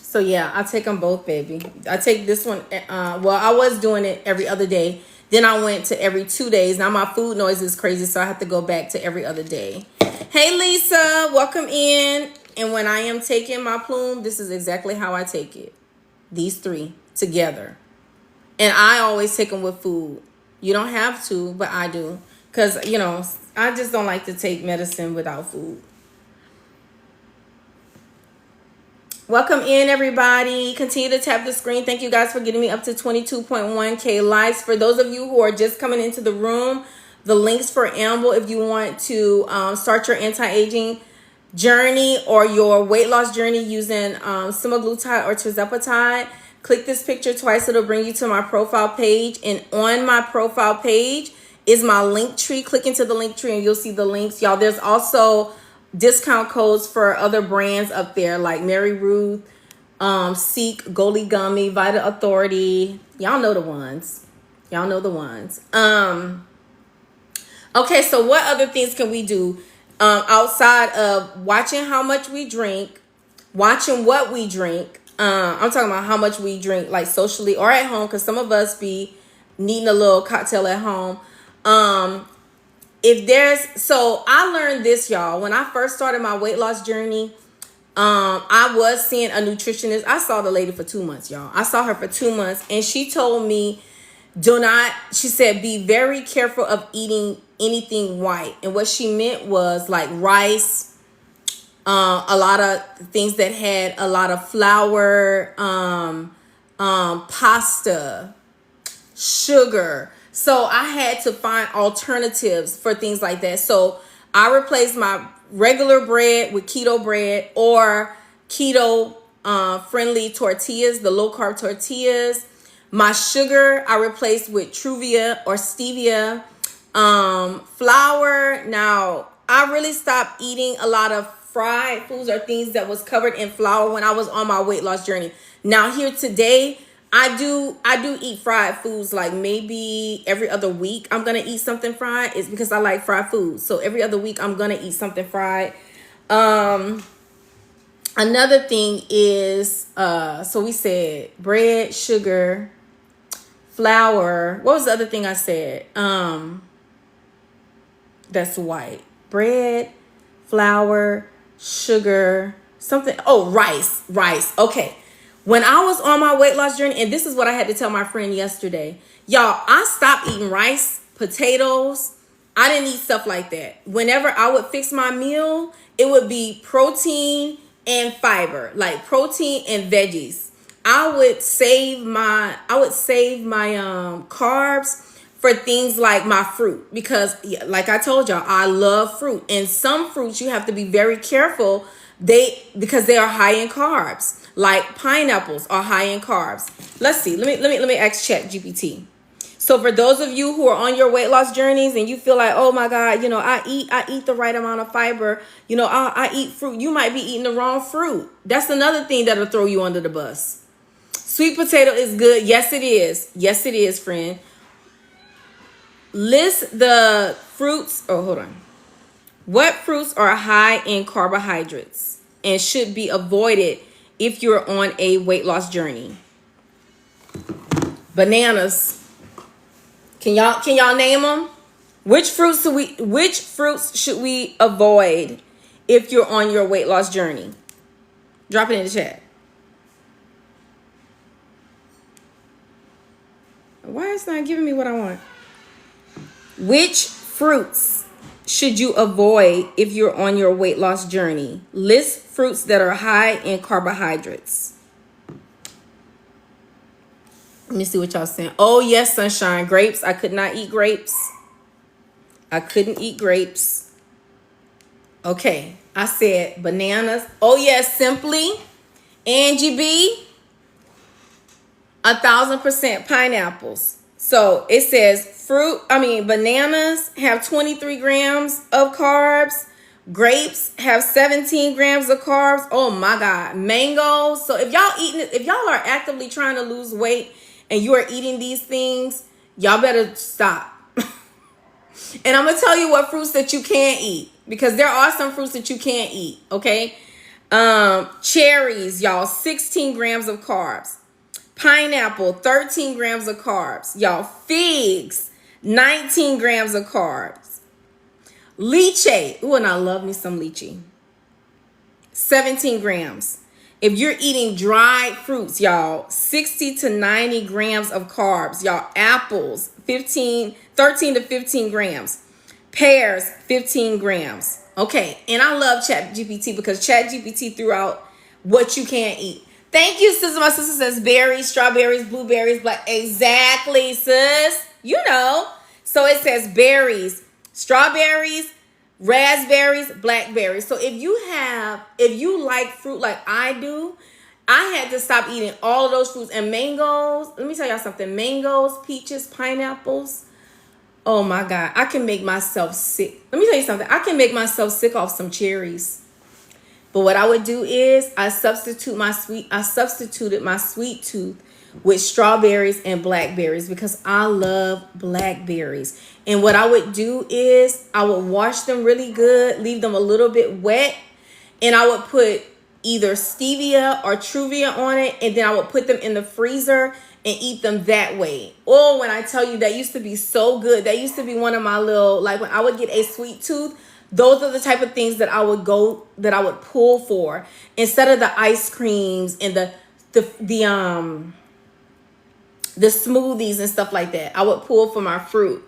So yeah, I take them both, baby. I take this one. Well, I was doing it every other day. Then I went to every 2 days. Now my food noise is crazy, so I have to go back to every other day. Hey, Lisa, welcome in. And when I am taking my Plume, this is exactly how I take it. These 3 together. And I always take them with food. You don't have to, but I do. Because, you know, I just don't like to take medicine without food. Welcome in, everybody. Continue to tap the screen. Thank you guys for getting me up to 22.1K likes. For those of you who are just coming into the room, the links for Amble, if you want to start your anti-aging journey or your weight loss journey using semaglutide or tirzepatide, click this picture twice. It'll bring you to my profile page. And on my profile page is my link tree. Click into the link tree and you'll see the links. Y'all, there's also discount codes for other brands up there like Mary Ruth, SEEQ, Goalie Gummy, Vita Authority. Y'all know the ones. Y'all know the ones. Okay, so what other things can we do outside of watching how much we drink, watching what we drink? I'm talking about how much we drink, like socially or at home, because some of us be needing a little cocktail at home. So I learned this, y'all. When I first started my weight loss journey, I was seeing a nutritionist. I saw the lady for 2 months, y'all. I saw her for 2 months, and she told me, she said, be very careful of eating anything white. And what she meant was like rice, a lot of things that had a lot of flour, pasta, sugar. So I had to find alternatives for things like that. So I replaced my regular bread with keto bread or keto friendly tortillas, the low carb tortillas. My sugar I replaced with Truvia or stevia. Flour. Now I really stopped eating a lot of fried foods or things that was covered in flour when I was on my weight loss journey. Now here today, I do eat fried foods like maybe every other week. I'm going to eat something fried. It's because I like fried food. So every other week I'm going to eat something fried. Another thing is, so we said bread, sugar, flour. What was the other thing I said? That's white. Bread, flour, sugar, something. Oh, rice. Okay. When I was on my weight loss journey, and this is what I had to tell my friend yesterday, y'all, I stopped eating rice, potatoes. I didn't eat stuff like that. Whenever I would fix my meal, it would be protein and fiber, like protein and veggies. I would save my carbs for things like my fruit, because like I told y'all, I love fruit, and some fruits you have to be very careful because they are high in carbs. Like pineapples are high in carbs. Let's see. Let me ask ChatGPT. So for those of you who are on your weight loss journeys and you feel like, oh my God, you know, I eat the right amount of fiber, you know, I eat fruit. You might be eating the wrong fruit. That's another thing that'll throw you under the bus. Sweet potato is good. Yes, it is. Yes, it is, friend. List the fruits. Oh, hold on. What fruits are high in carbohydrates and should be avoided if you're on a weight loss journey? Bananas. Can y'all name them? Which fruits should we avoid if you're on your weight loss journey? Drop it in the chat. Why is it not giving me what I want? Which fruits should you avoid if you're on your weight loss journey? List fruits that are high in carbohydrates. Let me see what y'all saying. Oh, yes, sunshine. Grapes. I could not eat grapes. I couldn't eat grapes. Okay. I said bananas. Oh, yes, Simply. Angie B. 1000% pineapples. So it says bananas have 23 grams of carbs. Grapes have 17 grams of carbs. Oh my God. Mangoes. So if y'all are actively trying to lose weight and you are eating these things, y'all better stop. And I'm going to tell you what fruits that you can't eat, because there are some fruits that you can't eat. Okay. Cherries, y'all, 16 grams of carbs. Pineapple, 13 grams of carbs. Y'all, figs, 19 grams of carbs. Lychee. Ooh, and I love me some lychee. 17 grams. If you're eating dried fruits, y'all, 60 to 90 grams of carbs. Y'all, apples, 13 to 15 grams. Pears, 15 grams. Okay, and I love ChatGPT because ChatGPT threw out what you can't eat. Thank you, sister. My sister says berries, strawberries, blueberries, black. Exactly, sis. You know. So it says berries, strawberries, raspberries, blackberries. So if you like fruit like I do, I had to stop eating all of those fruits. And mangoes, let me tell y'all something. Mangoes, peaches, pineapples. Oh my God, I can make myself sick. Let me tell you something. I can make myself sick off some cherries. But what I would do is I substituted my sweet tooth with strawberries and blackberries because I love blackberries. And what I would do is I would wash them really good, leave them a little bit wet, and I would put either stevia or Truvia on it, and then I would put them in the freezer and eat them that way. Oh, when I tell you, that used to be so good. That used to be one of my little, like when I would get a sweet tooth, those are the type of things that I would pull for instead of the ice creams and the smoothies and stuff like that. I would pull for my fruit.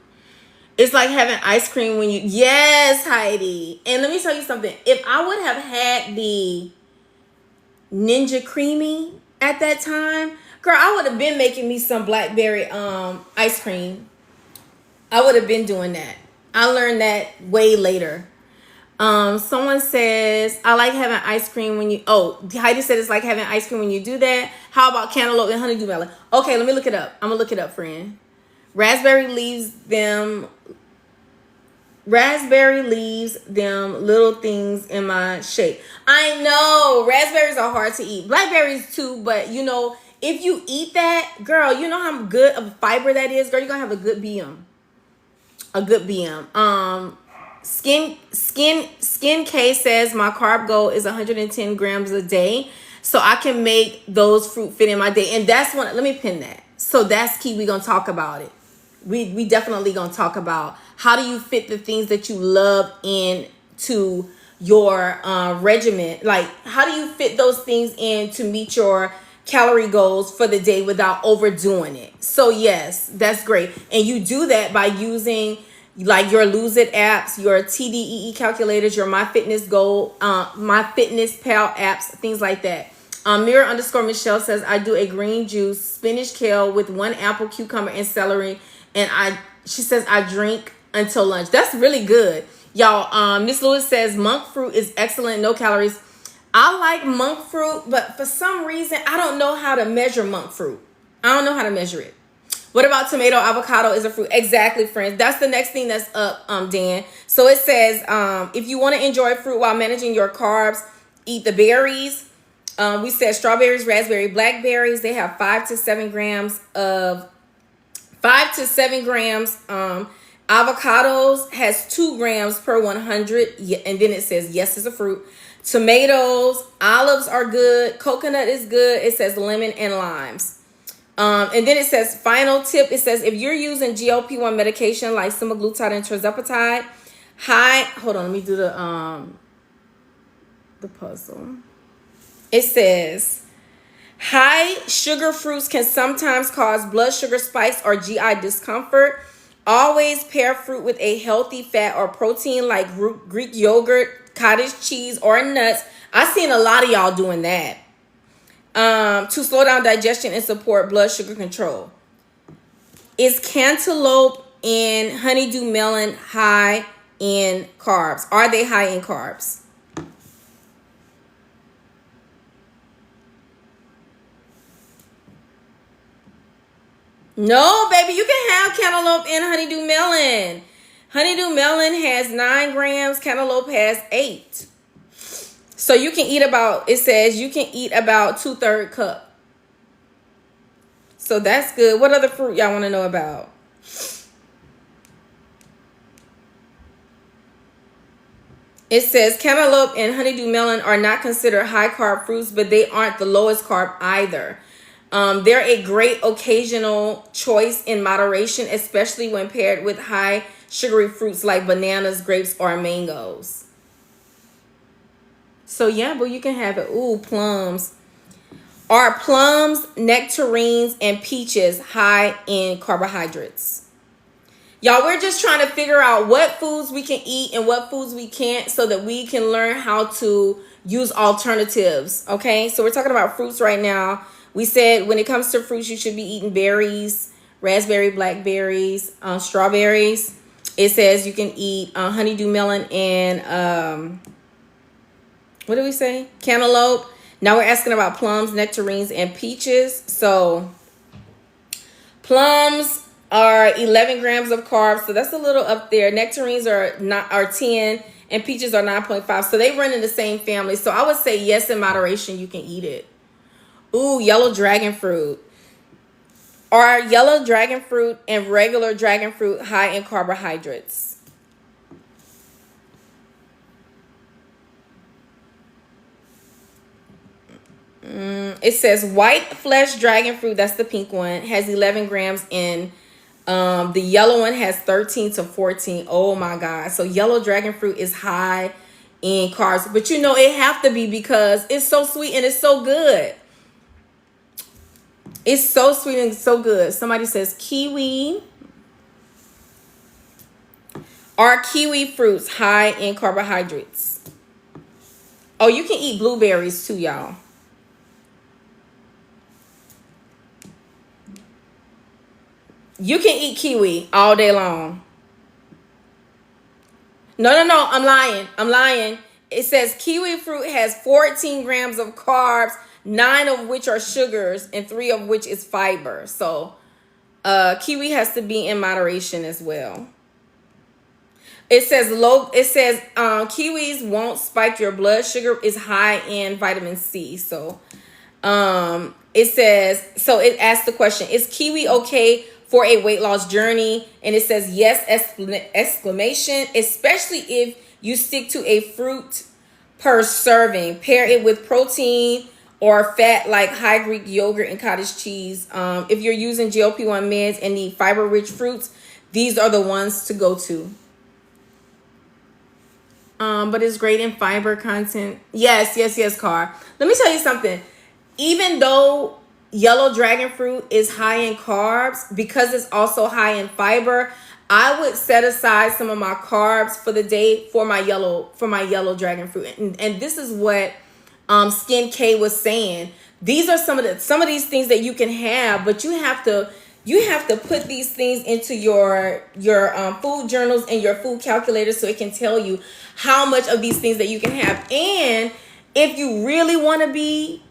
It's like having ice cream when you, yes, Heidi. And let me tell you something. If I would have had the Ninja Creamy at that time, girl, I would have been making me some blackberry ice cream. I would have been doing that. I learned that way later. Someone says, I like having ice cream when you, Heidi said it's like having ice cream when you do that. How about cantaloupe and honeydew melon? Okay, let me look it up. I'm gonna look it up, friend. Raspberry leaves them little things in my shake. I know raspberries are hard to eat. Blackberries too, but you know, if you eat that, girl, you know how good of fiber that is, girl. You're gonna have a good BM. A good BM. Skin K says my carb goal is 110 grams a day, so I can make those fruit fit in my day. And that's one. Let me pin that. So that's key. We're gonna talk about it. We definitely gonna talk about how do you fit the things that you love into your regimen. Like how do you fit those things in to meet your calorie goals for the day without overdoing it. So yes, that's great. And you do that by using like your Lose It apps, your TDEE calculators, your MyFitnessGo, MyFitnessPal apps, things like that. Mirror_Michelle says, I do a green juice, spinach, kale with 1 apple, cucumber, and celery. And she says, I drink until lunch. That's really good. Y'all, Miss Lewis says, monk fruit is excellent, no calories. I like monk fruit, but for some reason, I don't know how to measure monk fruit. I don't know how to measure it. What about tomato? Avocado is a fruit. Exactly, friends. That's the next thing that's up, Dan. So it says, if you want to enjoy fruit while managing your carbs, eat the berries. We said strawberries, raspberry, blackberries. They have 5 to 7 grams of 5 to 7 grams. Avocados has 2 grams per 100. And then it says, yes, it's a fruit. Tomatoes, olives are good. Coconut is good. It says lemon and limes. And then it says, final tip, it says, if you're using GLP-1 medication like semaglutide and tirzepatide, hold on, let me do the puzzle. It says, high sugar fruits can sometimes cause blood sugar spikes or GI discomfort. Always pair fruit with a healthy fat or protein like Greek yogurt, cottage cheese, or nuts. I've seen a lot of y'all doing that. To slow down digestion and support blood sugar control. Is cantaloupe and honeydew melon high in carbs? Are they high in carbs? No, baby, you can have cantaloupe and honeydew melon. Honeydew melon has 9 grams. Cantaloupe has 8. So you can eat about, it says you can eat about 2/3 cup. So that's good. What other fruit y'all want to know about? It says cantaloupe and honeydew melon are not considered high carb fruits, but they aren't the lowest carb either. They're a great occasional choice in moderation, especially when paired with high sugary fruits like bananas, grapes, or mangoes. So yeah, but you can have it. Ooh, plums. Are plums, nectarines, and peaches high in carbohydrates? Y'all, we're just trying to figure out what foods we can eat and what foods we can't so that we can learn how to use alternatives, okay? So we're talking about fruits right now. We said when it comes to fruits, you should be eating berries, raspberry, blackberries, strawberries. It says you can eat honeydew melon and, what did we say? Cantaloupe. Now we're asking about plums, nectarines, and peaches. So plums are 11 grams of carbs, so that's a little up there. Nectarines are 10, and peaches are 9.5. So they run in the same family. So I would say yes, in moderation, you can eat it. Ooh, yellow dragon fruit. Are yellow dragon fruit and regular dragon fruit high in carbohydrates? It says white flesh dragon fruit, that's the pink one, has 11 grams in. The yellow one has 13 to 14. Oh my God. So yellow dragon fruit is high in carbs. But you know, it have to be because it's so sweet and it's so good. It's so sweet and so good. Somebody says kiwi. Are kiwi fruits high in carbohydrates? Oh, you can eat blueberries too, y'all. You can eat kiwi all day long. No, I'm lying. It says kiwi fruit has 14 grams of carbs, 9 of which are sugars, and 3 of which is fiber. So kiwi has to be in moderation as well. It says kiwis won't spike your blood sugar. Is high in vitamin C. So it says, so it asks the question, is kiwi okay for a weight loss journey? And it says yes, exclamation, especially if you stick to a fruit per serving. Pair it with protein or fat like high Greek yogurt and cottage cheese. If you're using GLP-1 meds and need fiber-rich fruits, these are the ones to go to. But it's great in fiber content. Yes, Car. Let me tell you something. Even though yellow dragon fruit is high in carbs because it's also high in fiber. I would set aside some of my carbs for the day for my yellow dragon fruit. And this is what Skin K was saying. These are some of these things that you can have, but you have to put these things into your food journals and your food calculator so it can tell you how much of these things that you can have. And if you really want to be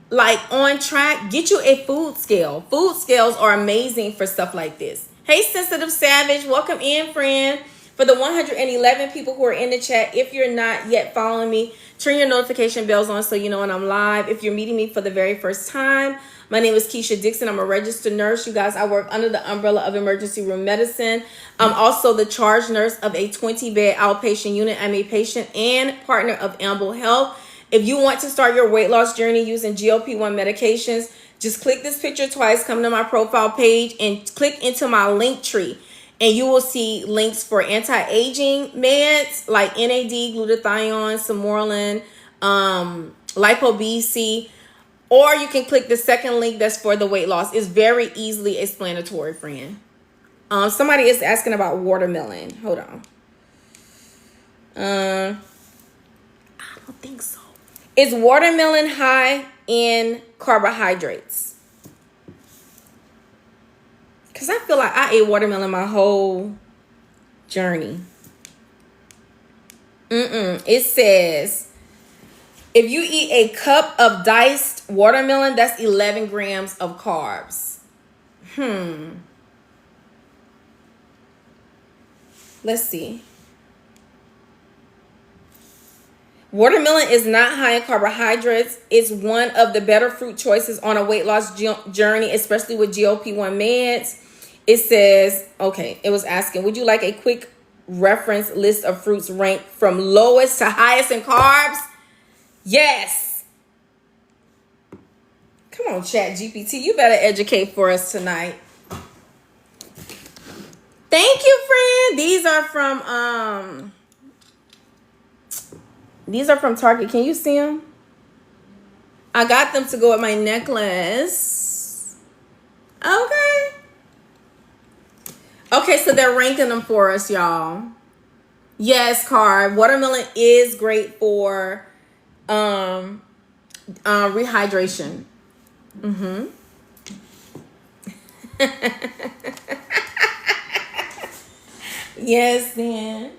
like on track, get you a food scale. Food scales are amazing for stuff like this. Hey, Sensitive Savage, welcome in, friend. For the 111 people who are in the chat, if you're not yet following me, turn your notification bells on so you know when I'm live. If you're meeting me for the very first time, my name is KEASHA Dixon. I'm a registered nurse. You guys, I work under the umbrella of emergency room medicine. I'm also the charge nurse of a 20-bed outpatient unit. I'm a patient and partner of Amble Health. If you want to start your weight loss journey using GLP-1 medications, just click this picture twice, come to my profile page, and click into my link tree. And you will see links for anti-aging meds like NAD, glutathione, Sermorelin, LIPO BC. Or you can click the second link that's for the weight loss. It's very easily explanatory, friend. Somebody is asking about watermelon. Hold on. I don't think so. Is watermelon high in carbohydrates? Because I feel like I ate watermelon my whole journey. It says, if you eat a cup of diced watermelon, that's 11 grams of carbs. Let's see. Watermelon is not high in carbohydrates. It's one of the better fruit choices on a weight loss journey, especially with GLP-1 meds. It says, okay, it was asking, would you like a quick reference list of fruits ranked from lowest to highest in carbs? Yes. Come on, Chat GPT. You better educate for us tonight. Thank you, friend. These are from Target. Can you see them? I got them to go with my necklace. Okay. Okay, so they're ranking them for us, y'all. Yes, carb. Watermelon is great for rehydration. Yes, man.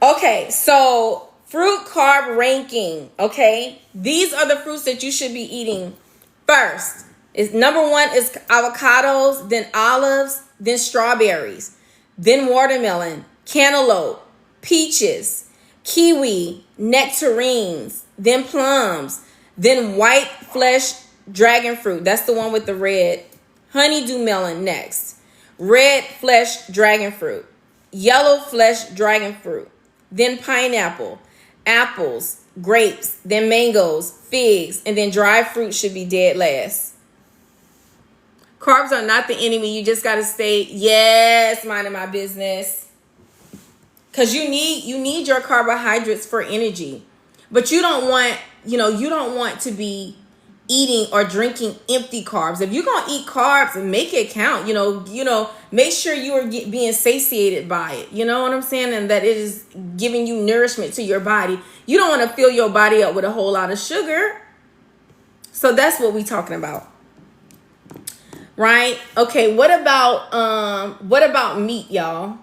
Okay, so fruit carb ranking. Okay, these are the fruits that you should be eating first. Number one is avocados, then olives, then strawberries, then watermelon, cantaloupe, peaches, kiwi, nectarines, then plums, then white flesh dragon fruit. That's the one with the red. Honeydew melon next. Red flesh dragon fruit. Yellow flesh dragon fruit. Then pineapple, apples, grapes, then mangoes, figs, and then dried fruit should be dead last. Carbs are not the enemy. You just got to stay, yes, minding my business. Because you need your carbohydrates for energy. But you don't want, you don't want to be eating or drinking empty carbs. If you're going to eat carbs, make it count. Make sure you are being satiated by it. You know what I'm saying? And that it is giving you nourishment to your body. You don't want to fill your body up with a whole lot of sugar. So that's what we're talking about. Right? Okay, what about meat, y'all?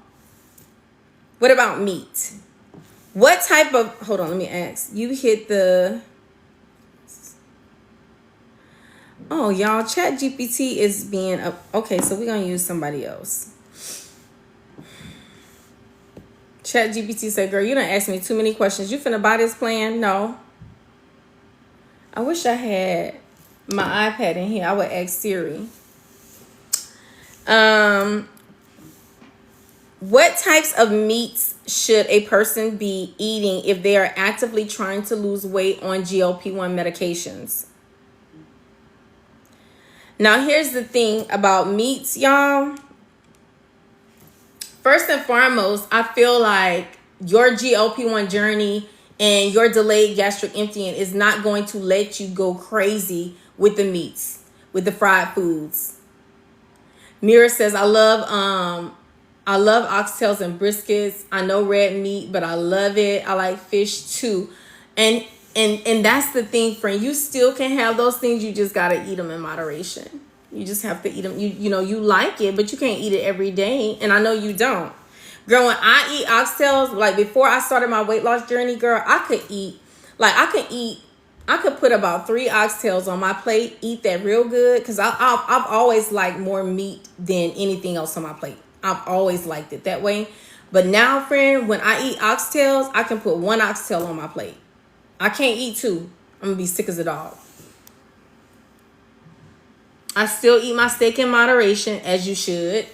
What about meat? What type of, hold on, let me ask. You hit the, oh, y'all, Chat GPT is being up. Okay, so we're going to use somebody else. Chat GPT said, girl, you done asked me too many questions. You finna buy this plan? No. I wish I had my iPad in here. I would ask Siri. What types of meats should a person be eating if they are actively trying to lose weight on GLP-1 medications? Now, here's the thing about meats, y'all. First and foremost, I feel like your GLP-1 journey and your delayed gastric emptying is not going to let you go crazy with the meats. with the fried foods. Mira says, I love oxtails and briskets. I know red meat, but I love it. I like fish too. And that's the thing, friend. You still can have those things. You just got to eat them in moderation. You just have to eat them. You know, you like it, but you can't eat it every day. And I know you don't. Girl, when I eat oxtails, like before I started my weight loss journey, girl, I could put about 3 oxtails on my plate, eat that real good. Because I've always liked more meat than anything else on my plate. I've always liked it that way. But now, friend, when I eat oxtails, I can put 1 oxtail on my plate. I can't eat 2. I'm going to be sick as a dog. I still eat my steak in moderation, as you should.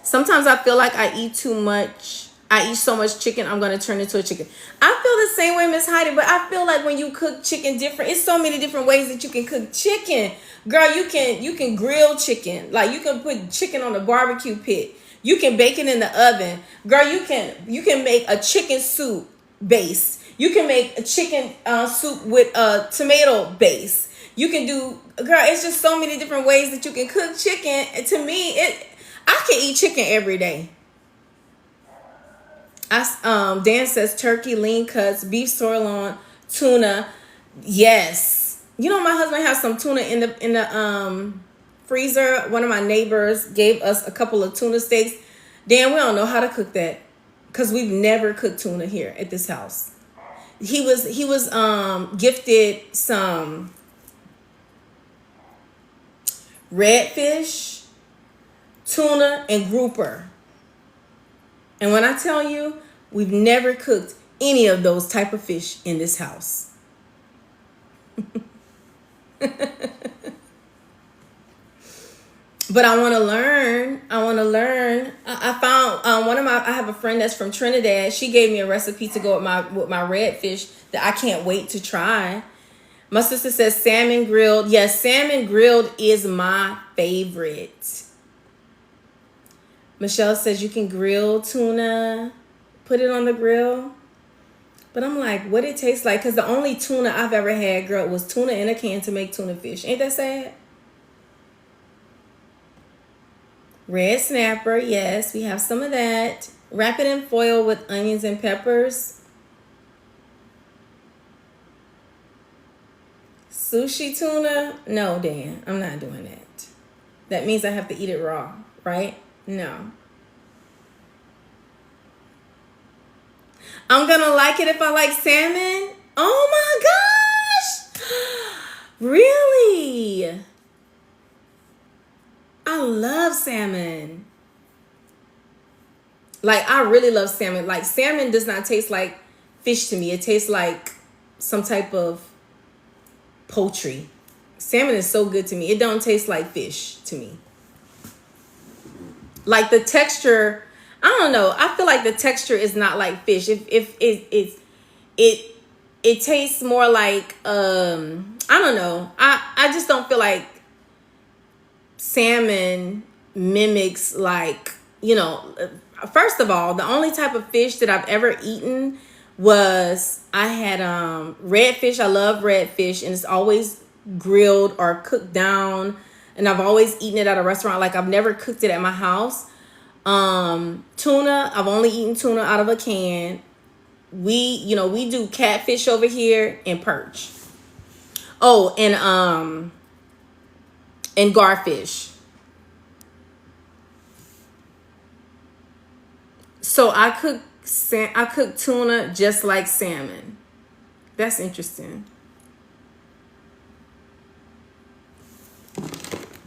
Sometimes I feel like I eat too much. I eat so much chicken, I'm going to turn into a chicken. I feel the same way, Miss Heidi, but I feel like when you cook chicken different, it's so many different ways that you can cook chicken. Girl, you can grill chicken. Like, you can put chicken on the barbecue pit. You can bake it in the oven. Girl, you can make a chicken soup base. You can make a chicken soup with a tomato base. You can do, girl, it's just so many different ways that you can cook chicken. And to me, I can eat chicken every day. Dan says turkey, lean cuts, beef sirloin, tuna. Yes. You know, my husband has some tuna in the freezer. One of my neighbors gave us a couple of tuna steaks. Dan, we don't know how to cook that because we've never cooked tuna here at this house. He was gifted some redfish, tuna, and grouper. And when I tell you, we've never cooked any of those type of fish in this house. But I want to learn. I found I have a friend that's from Trinidad. She gave me a recipe to go with my redfish that I can't wait to try. My sister says salmon grilled. Yes, salmon grilled is my favorite. Michelle says you can grill tuna, put it on the grill. But I'm like, what it tastes like? Because the only tuna I've ever had, girl, was tuna in a can to make tuna fish. Ain't that sad? Red snapper, yes, we have some of that. Wrap it in foil with onions and peppers. Sushi tuna? No, Dan, I'm not doing that. That means I have to eat it raw, right? No. I'm gonna like it if I like salmon. Oh my gosh! Really? I love salmon. Like, I really love salmon. Like, salmon does not taste like fish to me. It tastes like some type of poultry. Salmon is so good to me. It don't taste like fish to me. Like, the texture, I don't know. I feel like the texture is not like fish. It tastes more like I don't know. I just don't feel like salmon mimics, like, you know, first of all, the only type of fish that I've ever eaten was, I had redfish. I love redfish, and it's always grilled or cooked down, and I've always eaten it at a restaurant. Like, I've never cooked it at my house. Tuna, I've only eaten tuna out of a can. We do catfish over here and perch. Oh, and garfish. So I cook tuna just like salmon. That's interesting.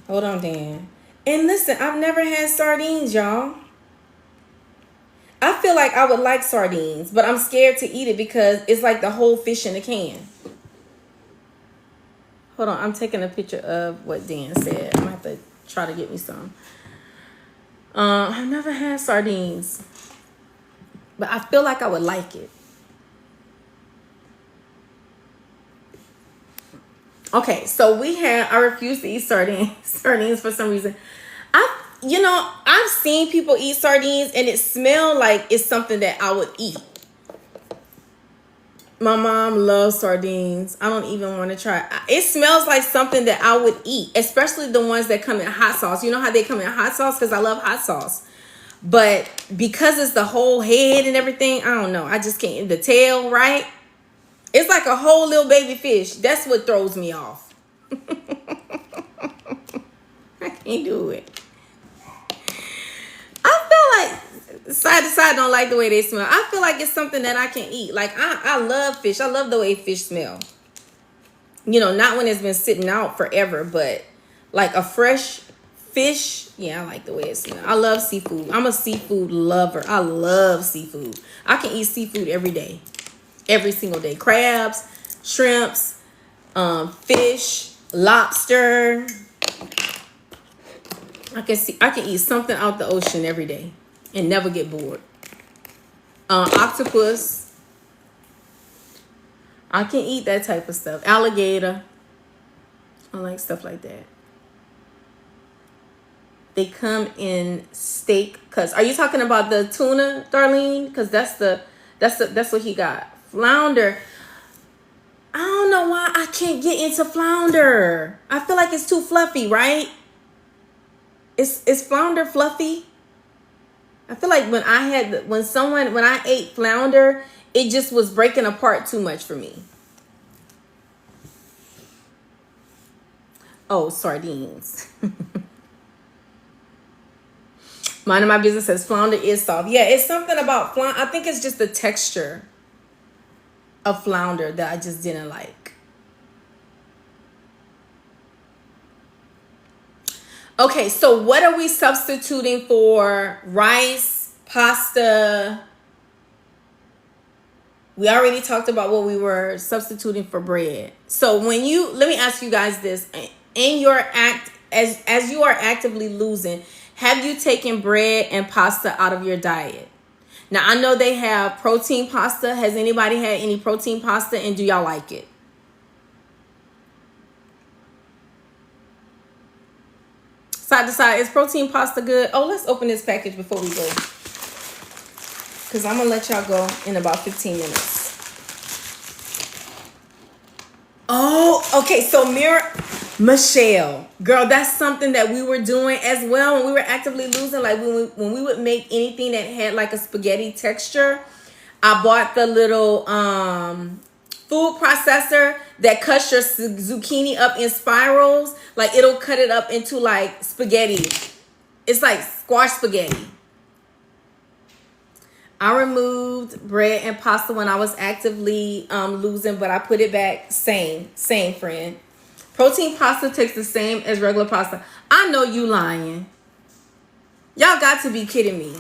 Hold on, Dan. And listen, I've never had sardines, y'all. I feel like I would like sardines, but I'm scared to eat it because it's like the whole fish in a can. Hold on, I'm taking a picture of what Dan said. I'm going to have to try to get me some. I've never had sardines, but I feel like I would like it. Okay, so I refuse to eat sardines for some reason. I've seen people eat sardines and it smells like it's something that I would eat. My mom loves sardines. I don't even want to try. It smells like something that I would eat, especially the ones that come in hot sauce. You know how they come in hot sauce? Because I love hot sauce. But because it's the whole head and everything, I don't know. I just can't. The tail, right? It's like a whole little baby fish. That's what throws me off. I can't do it. I feel like side to side don't like the way they smell. I feel like it's something that I can eat. Like I love fish. I love the way fish smell. You know, not when it's been sitting out forever, but like a fresh fish. Yeah, I like the way it smells. I love seafood. I'm a seafood lover. I love seafood. I can eat seafood every day. Every single day. Crabs, shrimps, fish, lobster. I can eat something out the ocean every day and never get bored. Octopus. I can eat that type of stuff. Alligator. I like stuff like that. They come in steak. Are you talking about the tuna, Darlene? Because that's what he got. Flounder. I don't know why I can't get into flounder. I feel like it's too fluffy, right? Is flounder fluffy? I feel like when I ate flounder, it just was breaking apart too much for me. Oh, sardines. Minding my business says flounder is soft. Yeah, it's something about flounder. I think it's just the texture of flounder that I just didn't like. Okay, so what are we substituting for? Rice, pasta. We already talked about what we were substituting for bread. So let me ask you guys this. In your as you are actively losing, have you taken bread and pasta out of your diet? Now, I know they have protein pasta. Has anybody had any protein pasta, and do y'all like it? Side to side, is protein pasta good? Oh, let's open this package before we go, because I'm going to let y'all go in about 15 minutes. Oh, okay. So Michelle, girl, that's something that we were doing as well when we were actively losing. Like when we would make anything that had like a spaghetti texture, I bought the little food processor that cuts your zucchini up in spirals. Like it'll cut it up into like spaghetti. It's like squash spaghetti. I removed bread and pasta when I was actively losing, but I put it back. Same friend. Protein pasta tastes the same as regular pasta. I know you lying. Y'all got to be kidding me.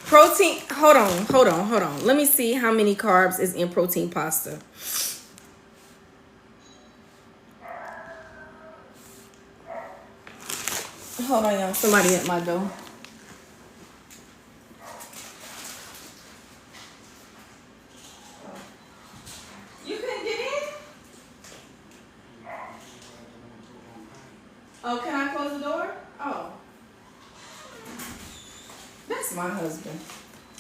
Protein, hold on. Let me see how many carbs is in protein pasta. Hold on, y'all. Somebody at my door. You couldn't get in? Oh, can I close the door? Oh. That's my husband.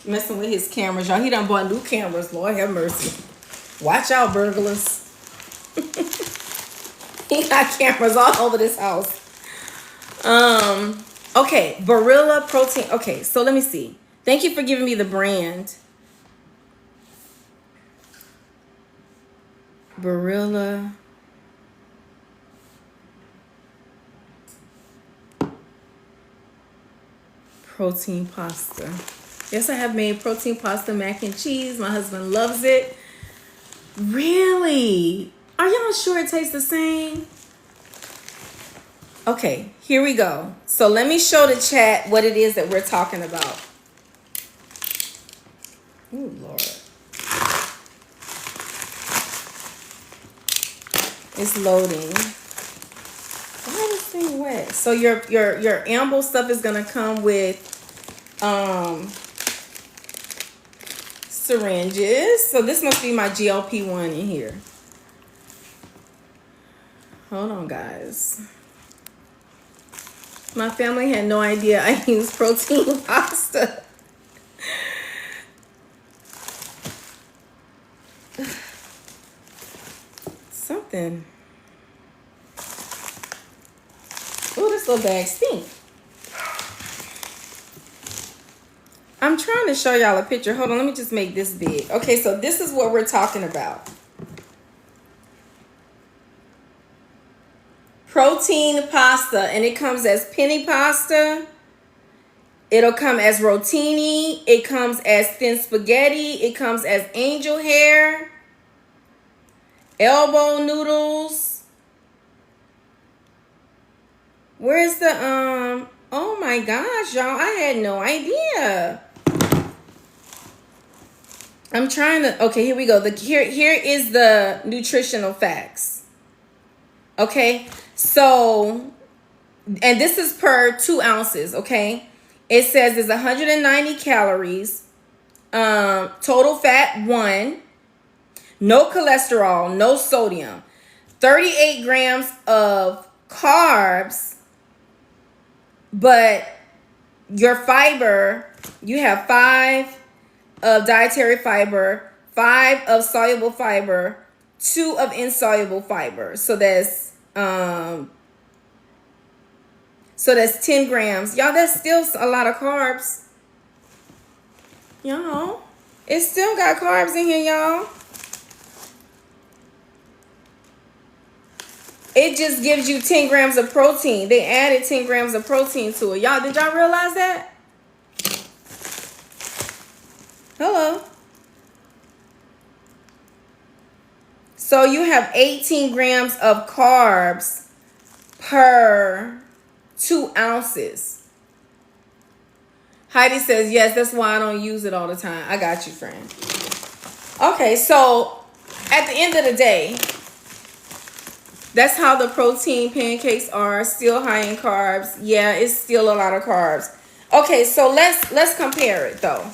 Messing with his cameras, y'all. He done bought new cameras. Lord have mercy. Watch out, burglars. He got cameras all over this house. Okay, Barilla protein. Okay, so let me see. Thank you for giving me the brand. Barilla. Protein pasta. Yes, I have made protein pasta mac and cheese. My husband loves it. Really? Are y'all sure it tastes the same? Okay, here we go. So let me show the chat what it is that we're talking about. Oh, Lord. It's loading. Why is this thing wet? So your amble stuff is gonna come with syringes. So this must be my GLP-1 in here. Hold on, guys. My family had no idea I use protein pasta. something. Oh, this little bag stink. I'm trying to show y'all a picture. Hold on, let me just make this big. Okay, so this is what we're talking about. Protein pasta, and it comes as penny pasta. It'll come as rotini. It comes as thin spaghetti. It comes as angel hair, elbow noodles. Where's the oh my gosh, y'all, I had no idea. I'm trying to, okay, here we go. Here is the nutritional facts. Okay, so, and this is per 2 ounces, okay? It says there's 190 calories, total fat 1, no cholesterol, no sodium, 38 grams of carbs, but your fiber, you have 5 of dietary fiber, 5 of soluble fiber, 2 of insoluble fiber. So that's 10 grams. Y'all, that's still a lot of carbs. Y'all, it still got carbs in here, y'all. It just gives you 10 grams of protein. They added 10 grams of protein to it. Y'all, did y'all realize that? Hello. So you have 18 grams of carbs per 2 ounces. Heidi says, yes, that's why I don't use it all the time. I got you, friend. Okay, so at the end of the day, that's how the protein pancakes are. Still high in carbs. Yeah, it's still a lot of carbs. Okay, so let's compare it though,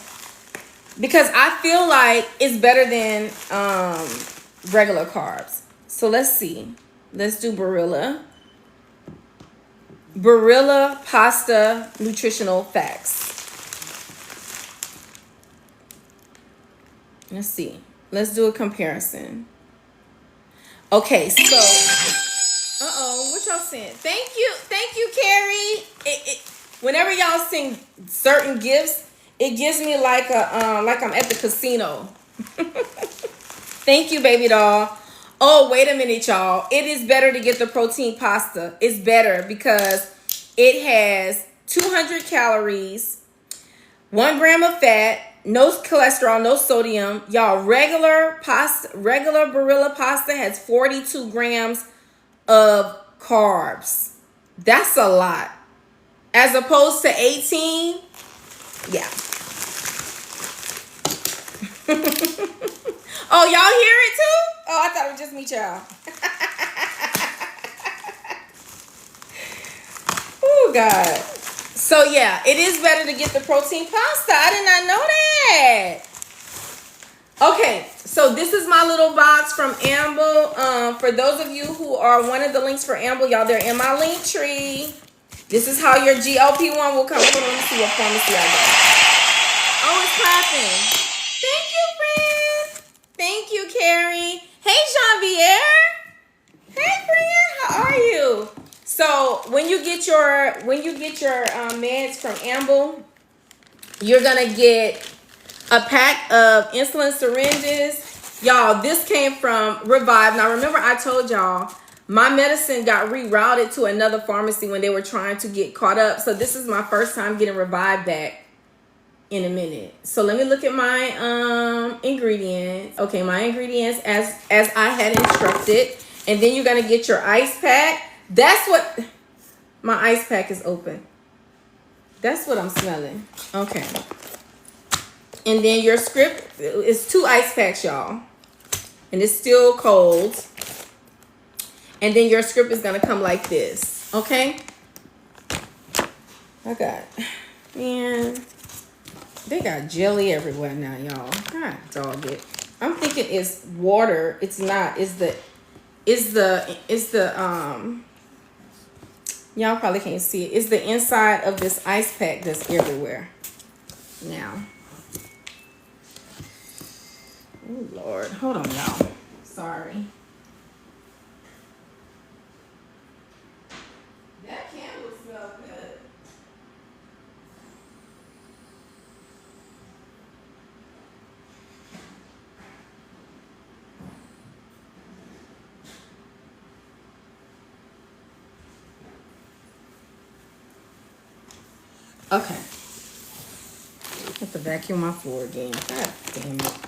because I feel like it's better than regular carbs. So let's see. Let's do Barilla. Barilla pasta nutritional facts. Let's see. Let's do a comparison. Okay, so what y'all saying? Thank you, Carrie. Whenever y'all sing certain gifts, it gives me like I'm at the casino. Thank you, baby doll. Oh, wait a minute, y'all. It is better to get the protein pasta. It's better because it has 200 calories, 1 gram of fat, no cholesterol, no sodium. Y'all, regular Barilla pasta has 42 grams of carbs. That's a lot. As opposed to 18. Yeah. Oh, y'all hear it too? Oh, I thought it was just me, y'all. Oh, God. So, yeah, it is better to get the protein pasta. I did not know that. Okay, so this is my little box from Amble. For those of you who are one of the links for Amble, y'all, they're in my link tree. This is how your GLP-1 will come. Hold on, let me see what pharmacy I got. Oh, it's clapping. Thank you, friend. Thank you, Carrie. Hey, Jean-Pierre. Hey, friend. How are you? So when you get your meds from Amble, you're gonna get a pack of insulin syringes. Y'all, this came from Revive. Now remember, I told y'all my medicine got rerouted to another pharmacy when they were trying to get caught up. So this is my first time getting Revive back in a minute. So let me look at my ingredients. Okay, my ingredients as I had instructed. And then you're gonna get your ice pack. That's what my ice pack is open. That's what I'm smelling. Okay. And then your script is 2 ice packs, y'all. And it's still cold. And then your script is gonna come like this. Okay? I got, man, they got jelly everywhere now, y'all. God dog it. I'm thinking it's water. It's not. It's the y'all probably can't see it. It's the inside of this ice pack that's everywhere now. Oh, Lord. Hold on, y'all. Sorry. Okay. I have to vacuum my floor again. God damn it.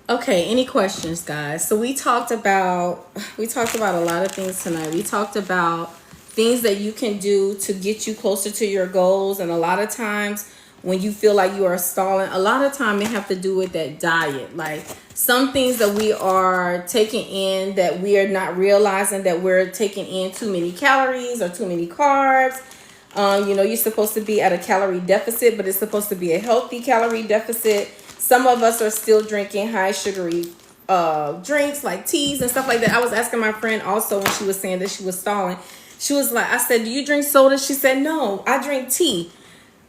Okay, any questions, guys? So we talked about a lot of things tonight. We talked about things that you can do to get you closer to your goals, and a lot of times when you feel like you are stalling, a lot of time it have to do with that diet. Like some things that we are taking in that we are not realizing that we're taking in too many calories or too many carbs. You know, you're supposed to be at a calorie deficit, but it's supposed to be a healthy calorie deficit. Some of us are still drinking high sugary drinks like teas and stuff like that. I was asking my friend also when she was saying that she was stalling. She was like, I said, do you drink soda? She said, no, I drink tea.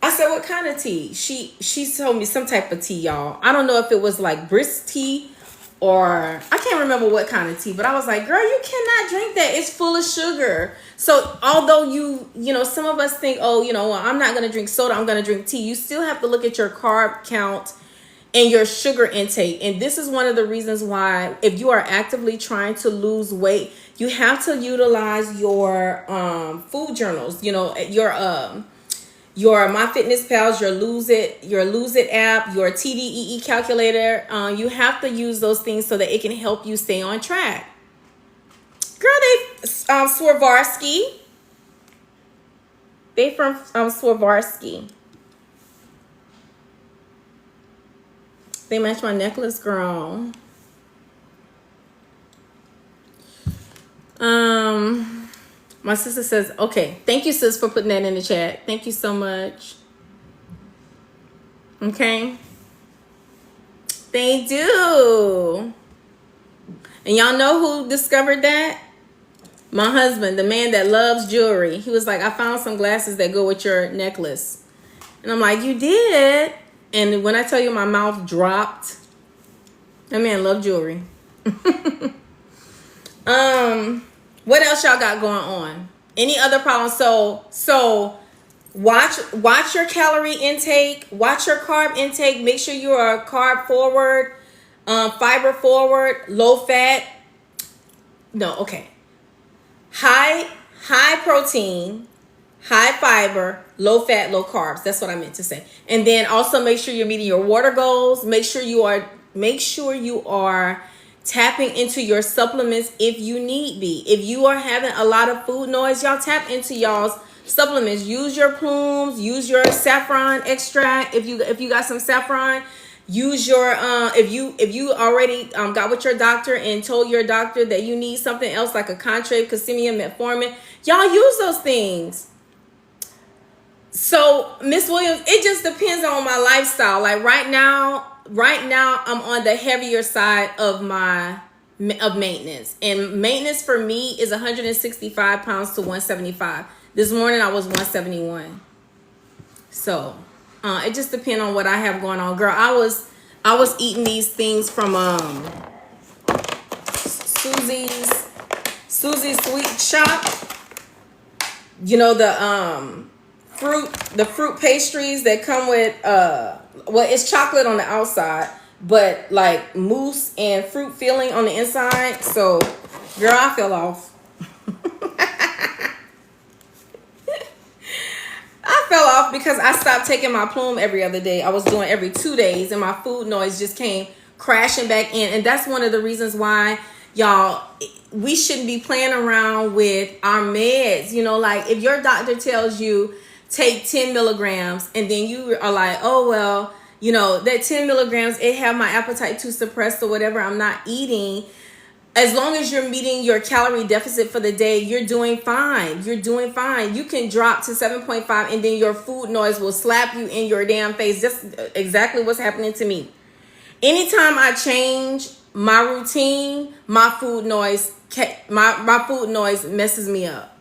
I said, what kind of tea? She told me some type of tea, y'all. I don't know if it was like brisk tea or I can't remember what kind of tea, but I was like, girl, you cannot drink that. It's full of sugar. So although you know, some of us think, oh, you know, well, I'm not going to drink soda, I'm going to drink tea. You still have to look at your carb count and your sugar intake. And this is one of the reasons why if you are actively trying to lose weight, you have to utilize your food journals, you know, your MyFitnessPal, your Lose It app, your TDEE calculator. You have to use those things so that it can help you stay on track. Girl, Swarovski. They from Swarovski. They match my necklace, girl. My sister says, okay, thank you, sis, for putting that in the chat. Thank you so much. Okay. They do. And y'all know who discovered that? My husband, the man that loves jewelry. He was like, I found some glasses that go with your necklace. And I'm like, you did? And when I tell you my mouth dropped, that man loved jewelry. What else y'all got going on? Any other problems? So watch your calorie intake, watch your carb intake. Make sure you are carb forward, fiber forward, low fat. No, okay. High protein, high fiber, low fat, low carbs. That's what I meant to say. And then also make sure you're meeting your water goals. Make sure you are tapping into your supplements if you need be. If you are having a lot of food noise, y'all tap into y'all's supplements. Use your plumes, use your saffron extract. If you got some saffron, use your if you already got with your doctor and told your doctor that you need something else like a Contrave, Casimium, Metformin, y'all use those things. So Miss Williams, it just depends on my lifestyle. Like right now I'm on the heavier side of maintenance, and maintenance for me is 165 pounds to 175. This morning I was 171. So it just depends on what I have going on. Girl, I was eating these things from Susie's Sweet Shop. You know, the fruit pastries that come with well, it's chocolate on the outside, but like mousse and fruit filling on the inside. So girl, I fell off. I fell off because I stopped taking my plume every other day. I was doing every 2 days, and my food noise just came crashing back in. And that's one of the reasons why, y'all, we shouldn't be playing around with our meds. You know, like if your doctor tells you take 10 milligrams and then you are like, oh, well, you know, that 10 milligrams, it have my appetite too suppressed or whatever, I'm not eating. As long as you're meeting your calorie deficit for the day, you're doing fine. You're doing fine. You can drop to 7.5 and then your food noise will slap you in your damn face. Just exactly what's happening to me. Anytime I change my routine, my food noise messes me up.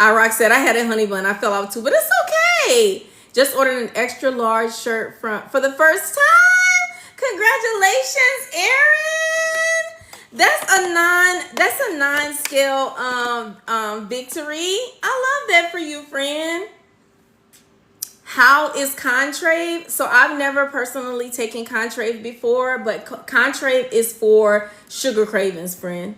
Iraq said, I had a honey bun. I fell off too, but it's okay. Just ordered an extra large shirt for the first time. Congratulations, Erin. That's a 9 scale victory. I love that for you, friend. How is Contrave? So I've never personally taken Contrave before, but Contrave is for sugar cravings, friend.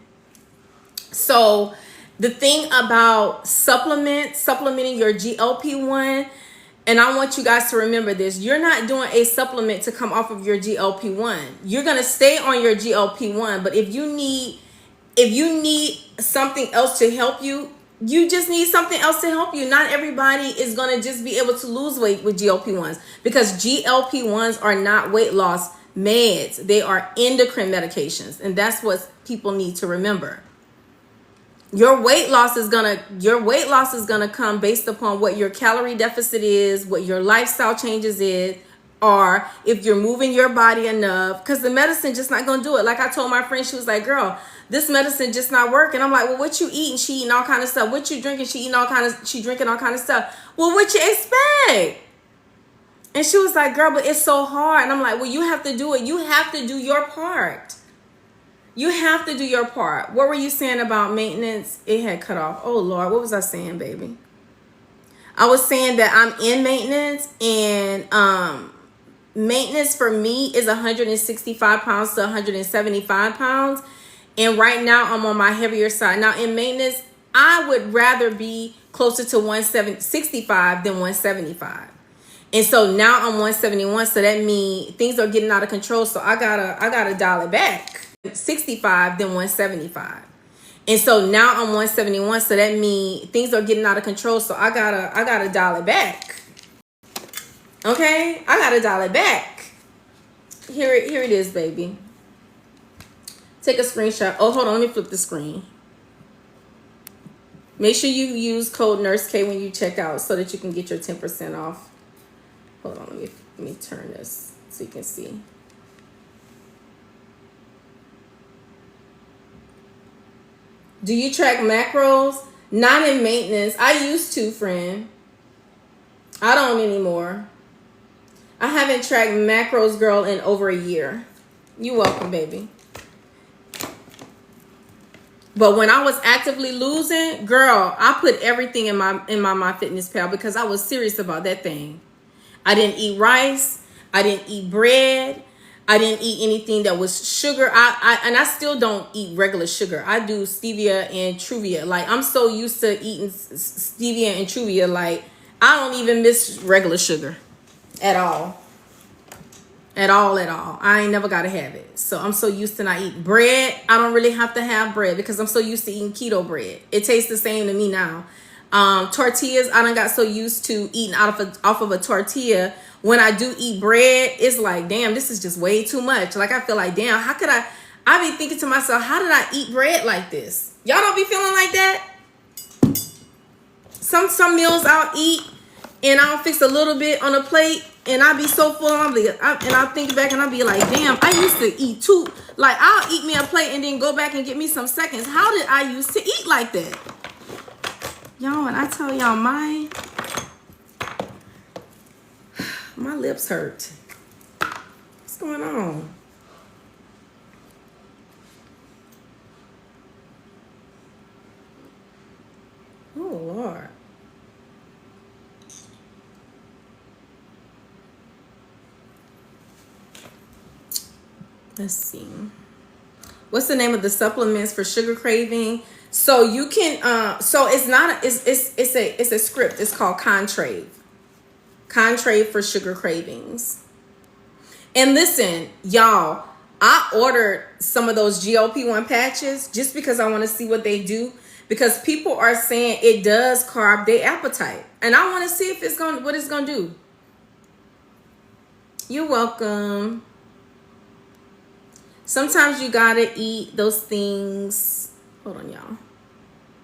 So the thing about supplementing your GLP-1, and I want you guys to remember this, you're not doing a supplement to come off of your GLP-1. You're going to stay on your GLP-1, but if you need something else to help you, you just need something else to help you. Not everybody is going to just be able to lose weight with GLP-1s, because GLP-1s are not weight loss meds. They are endocrine medications, and that's what people need to remember. Your weight loss is gonna come based upon what your calorie deficit is, what your lifestyle changes is, or if you're moving your body enough, because the medicine just not gonna do it. Like I told my friend, she was like, girl, this medicine just not working. I'm like, well, what you eating? She eating all kind of stuff. What you drinking? She drinking all kind of stuff. Well, what you expect? And she was like, girl, but it's so hard. And I'm like, well, you have to do it. You have to do your part. You have to do your part. What were you saying about maintenance? It had cut off. Oh, Lord. What was I saying, baby? I was saying that I'm in maintenance, and maintenance for me is 165 pounds to 175 pounds. And right now I'm on my heavier side. Now in maintenance, I would rather be closer to 165 than 175. And so now I'm 171. So that means things are getting out of control. So I gotta dial it back. 65 than 175. And so now I'm 171. So that means things are getting out of control. So I gotta dial it back. Okay, I gotta dial it back. Here it is, baby. Take a screenshot. Oh, hold on. Let me flip the screen. Make sure you use code NurseK when you check out so that you can get your 10% off. Hold on. Let me turn this so you can see. Do you track macros? Not in maintenance. I used to, friend. I don't anymore. I haven't tracked macros, girl, in over a year. You're welcome, baby. But when I was actively losing, girl, I put everything in my MyFitnessPal because I was serious about that thing. I didn't eat rice. I didn't eat bread. I didn't eat anything that was sugar. And I still don't eat regular sugar. I do stevia and Truvia. Like, I'm so used to eating stevia and Truvia. Like, I don't even miss regular sugar at all. At all. I ain't never got to have it. So I'm so used to not eating bread. I don't really have to have bread because I'm so used to eating keto bread. It tastes the same to me now. Tortillas, I done got so used to eating off of a tortilla. When I do eat bread, it's like, damn, this is just way too much. Like, I feel like, damn, how could I be thinking to myself, how did I eat bread like this? Y'all don't be feeling like that? Some meals I'll eat and I'll fix a little bit on a plate and I'll be so full, and I'll think back and I'll be like, damn, I used to eat too. Like, I'll eat me a plate and then go back and get me some seconds. How did I used to eat like that? Y'all, and I tell y'all, my lips hurt. What's going on? Oh, Lord. Let's see. What's the name of the supplements for sugar craving? So you can so it's not it's a script. It's called Contrave. Contrave for sugar cravings. And listen, y'all, I ordered some of those GLP-1 patches just because I want to see what they do, because people are saying it does carb their appetite. And I want to see if what it's going to do. You're welcome. Sometimes you got to eat those things. Hold on, y'all.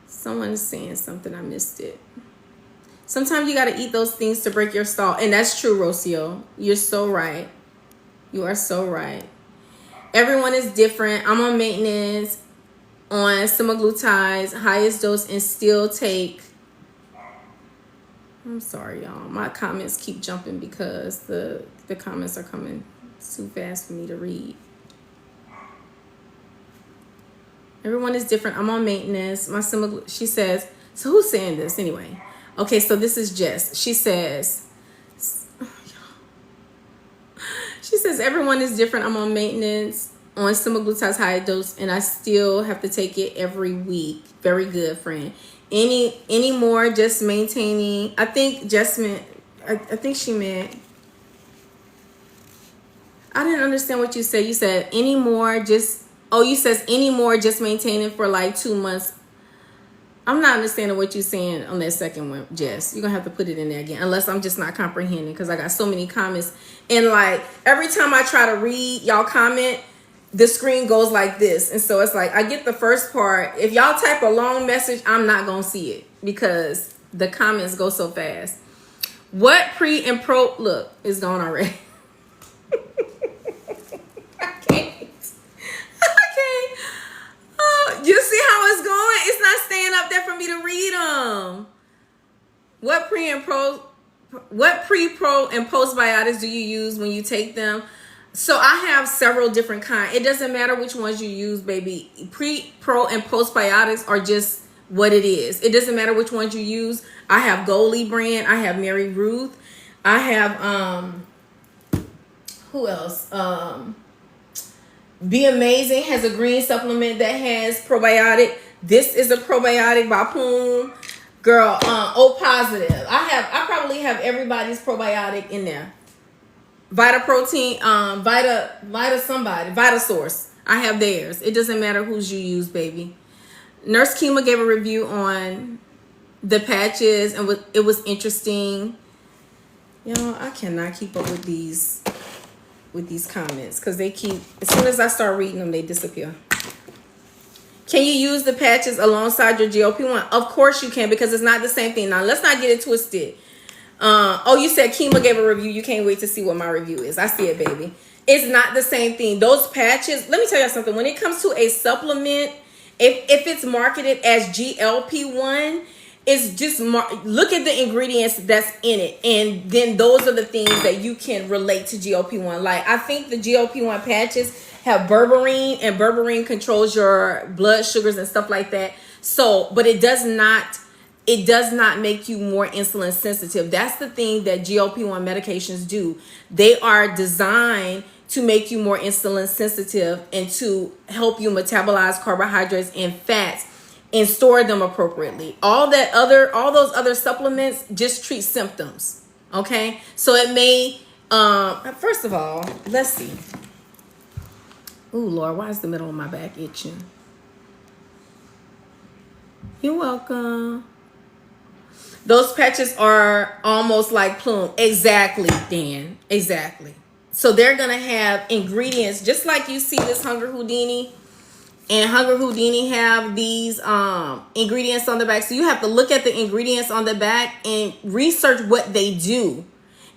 Someone is saying something. I missed it. Sometimes you got to eat those things to break your stall. And that's true, Rocio. You're so right. You are so right. Everyone is different. I'm on maintenance on semaglutides, highest dose, and still take. I'm sorry, y'all. My comments keep jumping because the comments are coming too fast for me to read. Everyone is different. I'm on maintenance. She says, so who's saying this anyway? Okay, so this is Jess. She says, everyone is different. I'm on maintenance. on semaglutide high dose, and I still have to take it every week. Very good, friend. Any more? Just maintaining. I think just meant. I think she meant. I didn't understand what you said. You said any more? Just you says any more? Just maintaining for like 2 months. I'm not understanding what you're saying on that second one, Jess. You're gonna have to put it in there again, unless I'm just not comprehending, because I got so many comments, and like every time I try to read y'all comment, the screen goes like this, and so it's like I get the first part. If y'all type a long message, I'm not gonna see it because the comments go so fast. What pre and pro look is gone already. I can't. You see how it's going? It's not staying up there for me to read them. What pre, pro, and postbiotics do you use when you take them? So I have several different kinds. It doesn't matter which ones you use, baby. Pre, pro, and postbiotics are just what it is. It doesn't matter which ones you use. I have Goldie brand. I have Mary Ruth. I have who else? Be Amazing has a green supplement that has probiotic. This is a probiotic by Poom. Girl, O Positive. I probably have everybody's probiotic in there. Vita Protein, Vita Source. I have theirs. It doesn't matter whose you use, baby. Nurse Kima gave a review on the patches, and it was interesting. I cannot keep up with these comments because they keep, as soon as I start reading them, they disappear. Can you use the patches alongside your GLP-1? Of course you can, because it's not the same thing. Now let's not get it twisted. You said Kima gave a review. You can't wait to see what my review is. I see it, baby. It's not the same thing. Those patches, let me tell you something. When it comes to a supplement, if it's marketed as GLP-1, it's just look at the ingredients that's in it, and then those are the things that you can relate to GLP-1. Like I think the GLP-1 patches have berberine, and berberine controls your blood sugars and stuff like that. So, but it does not make you more insulin sensitive. That's the thing that GLP-1 medications do. They are designed to make you more insulin sensitive and to help you metabolize carbohydrates and fats and store them appropriately. All those other supplements just treat symptoms. Okay, so it may first of all, let's see. Ooh, Lord, why is the middle of my back itching? You're welcome. Those patches are almost like Plume. Exactly, Dan. Exactly. So they're gonna have ingredients just like you see this Hunger Houdini. And Hunger Houdini have these ingredients on the back. So you have to look at the ingredients on the back and research what they do.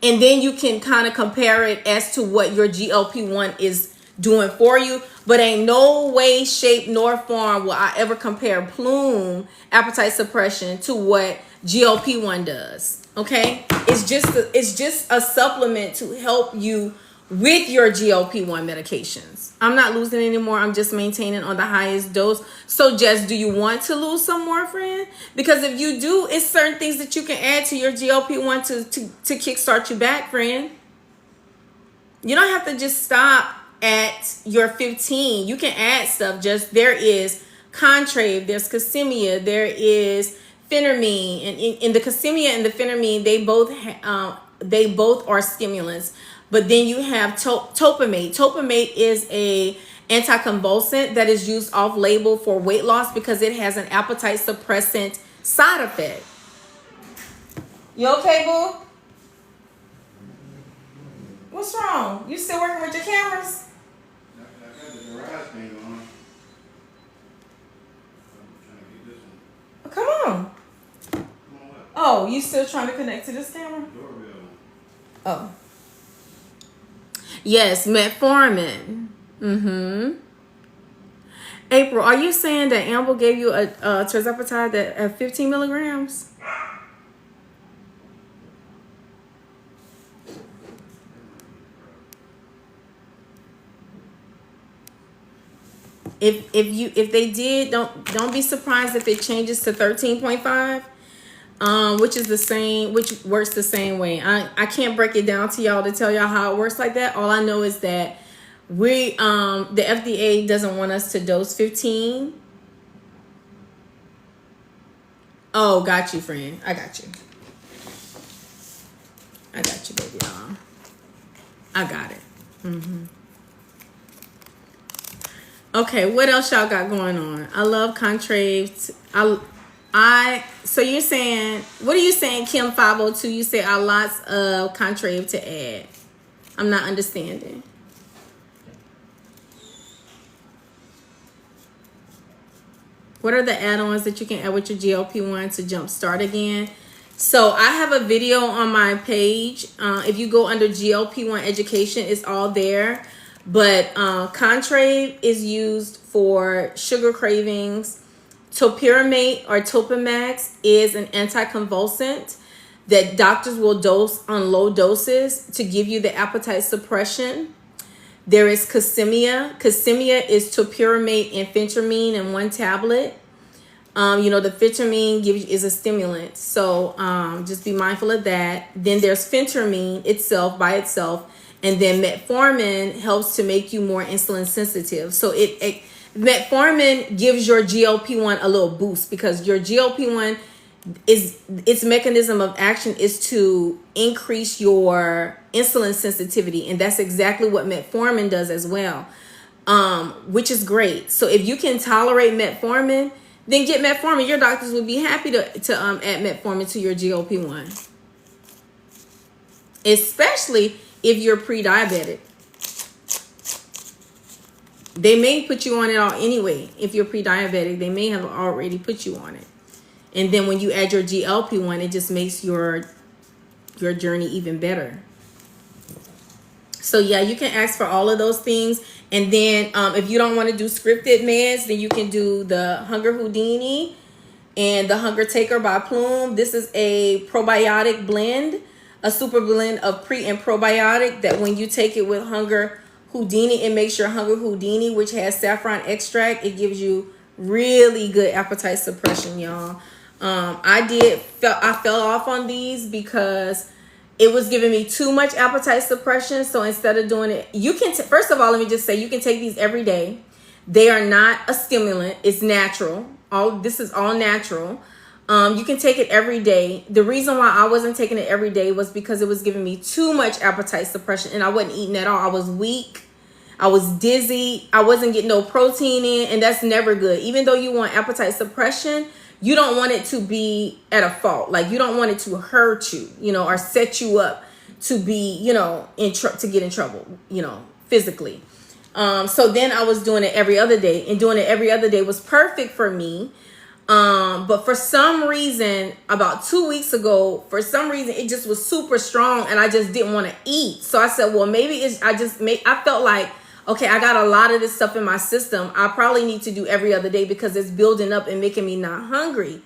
And then you can kind of compare it as to what your GLP-1 is doing for you. But ain't no way, shape, nor form will I ever compare Plume appetite suppression to what GLP-1 does. Okay? It's just a supplement to help you with your GLP-1 medications. I'm not losing anymore. I'm just maintaining on the highest dose. So Jess, do you want to lose some more, friend? Because if you do, it's certain things that you can add to your GLP-1 to kickstart you back, friend. You don't have to just stop at your 15. You can add stuff. Just there is Contrave, there's Casimia, there is Phentermine, and in the Casimia and the Phentermine, they both are stimulants. But then you have Topamate. Topamate is a anticonvulsant that is used off label for weight loss because it has an appetite suppressant side effect. You okay, boo? What's wrong? You still working with your cameras? I got the garage thing on. I'm trying to get this one. Come on. Come on what? Oh, you still trying to connect to this camera? Doorbell. Oh. Yes, metformin. April, are you saying that Amber gave you a tirzepatide that at 15 milligrams? If they did, don't be surprised if it changes to 13.5. Which is the same, which works the same way. I can't break it down to y'all to tell y'all how it works like that. All I know is that the FDA doesn't want us to dose 15. Oh, got you, friend. I got you. I got you, baby doll. I got it. Okay, what else y'all got going on? I love contraves. So you're saying, what are you saying, Kim 502? You say lots of contrave to add. I'm not understanding. What are the add-ons that you can add with your GLP-1 to jumpstart again? So I have a video on my page. If you go under GLP-1 education, it's all there. But Contrave is used for sugar cravings. Topiramate or Topamax is an anticonvulsant that doctors will dose on low doses to give you the appetite suppression. There is Casimia. Casimia is topiramate and phentermine in one tablet. The phentermine is a stimulant. So just be mindful of that. Then there's phentermine itself by itself. And then metformin helps to make you more insulin sensitive. So metformin gives your GLP-1 a little boost because your GLP-1 its mechanism of action is to increase your insulin sensitivity, and that's exactly what metformin does as well, which is great. So if you can tolerate metformin, then get metformin. Your doctors would be happy to add metformin to your GLP-1, especially if you're pre-diabetic. They may put you on it all anyway. If you're pre-diabetic, they may have already put you on it. And then when you add your GLP-1, it just makes your journey even better. So yeah, you can ask for all of those things. And then if you don't want to do scripted meds, then you can do the Hunger Houdini and the Hunger Taker by Plume. This is a probiotic blend, a super blend of pre and probiotic that when you take it with Hunger Houdini, it makes your Hunger Houdini, which has saffron extract. It gives you really good appetite suppression, y'all. I fell off on these because it was giving me too much appetite suppression. So instead of doing it, you can, first of all, let me just say, you can take these every day. They are not a stimulant. It's natural. This is all natural. You can take it every day. The reason why I wasn't taking it every day was because it was giving me too much appetite suppression and I wasn't eating at all. I was weak. I was dizzy. I wasn't getting no protein in, and that's never good. Even though you want appetite suppression, you don't want it to be at a fault. Like, you don't want it to hurt you, or set you up to be, to get in trouble, physically. So then I was doing it every other day, and doing it every other day was perfect for me. But for some reason, about 2 weeks ago, it just was super strong and I just didn't want to eat. So I said, well, maybe I felt like, okay, I got a lot of this stuff in my system. I probably need to do every other day because it's building up and making me not hungry.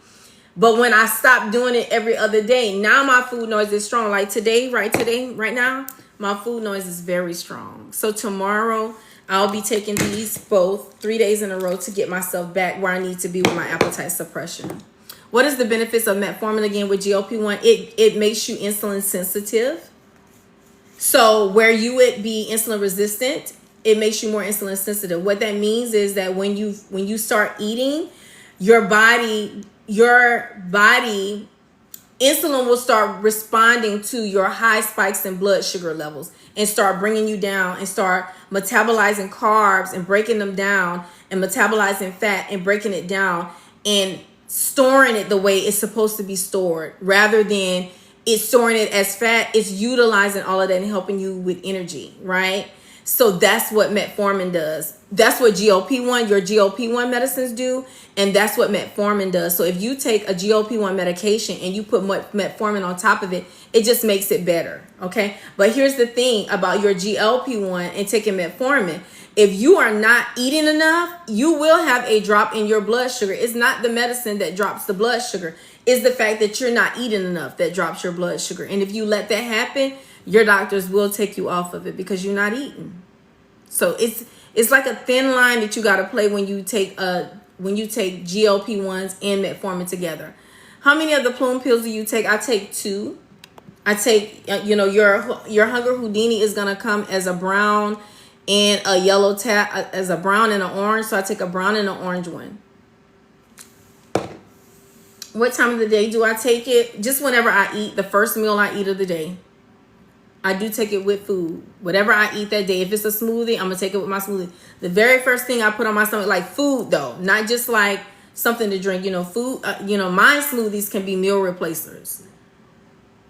But when I stopped doing it every other day, now my food noise is strong. Like right now, my food noise is very strong. So tomorrow, I'll be taking these both 3 days in a row to get myself back where I need to be with my appetite suppression. What is the benefits of metformin again with GLP-1? It makes you insulin sensitive. So where you would be insulin resistant, it makes you more insulin sensitive. What that means is that when you start eating, your body, insulin will start responding to your high spikes in blood sugar levels and start bringing you down and start metabolizing carbs and breaking them down and metabolizing fat and breaking it down and storing it the way it's supposed to be stored. Rather than it storing it as fat, it's utilizing all of that and helping you with energy, right? So that's what metformin does. That's what your GLP-1 medicines do. And that's what metformin does. So if you take a GLP-1 medication and you put metformin on top of it, it just makes it better. Okay. But here's the thing about your GLP-1 and taking metformin. If you are not eating enough, you will have a drop in your blood sugar. It's not the medicine that drops the blood sugar. It's the fact that you're not eating enough that drops your blood sugar. And if you let that happen, your doctors will take you off of it because you're not eating. So it's like a thin line that you got to play when you take GLP-1s and metformin together. How many of the Plume pills do you take? I take 2. I take, your Hunger Houdini is going to come as a brown and a yellow tab as a brown and an orange. So I take a brown and an orange one. What time of the day do I take it? Just whenever I eat, the first meal I eat of the day. I do take it with food. Whatever I eat that day. If it's a smoothie, I'm going to take it with my smoothie. The very first thing I put on my stomach, like food though, not just like something to drink, you know, food, my smoothies can be meal replacers.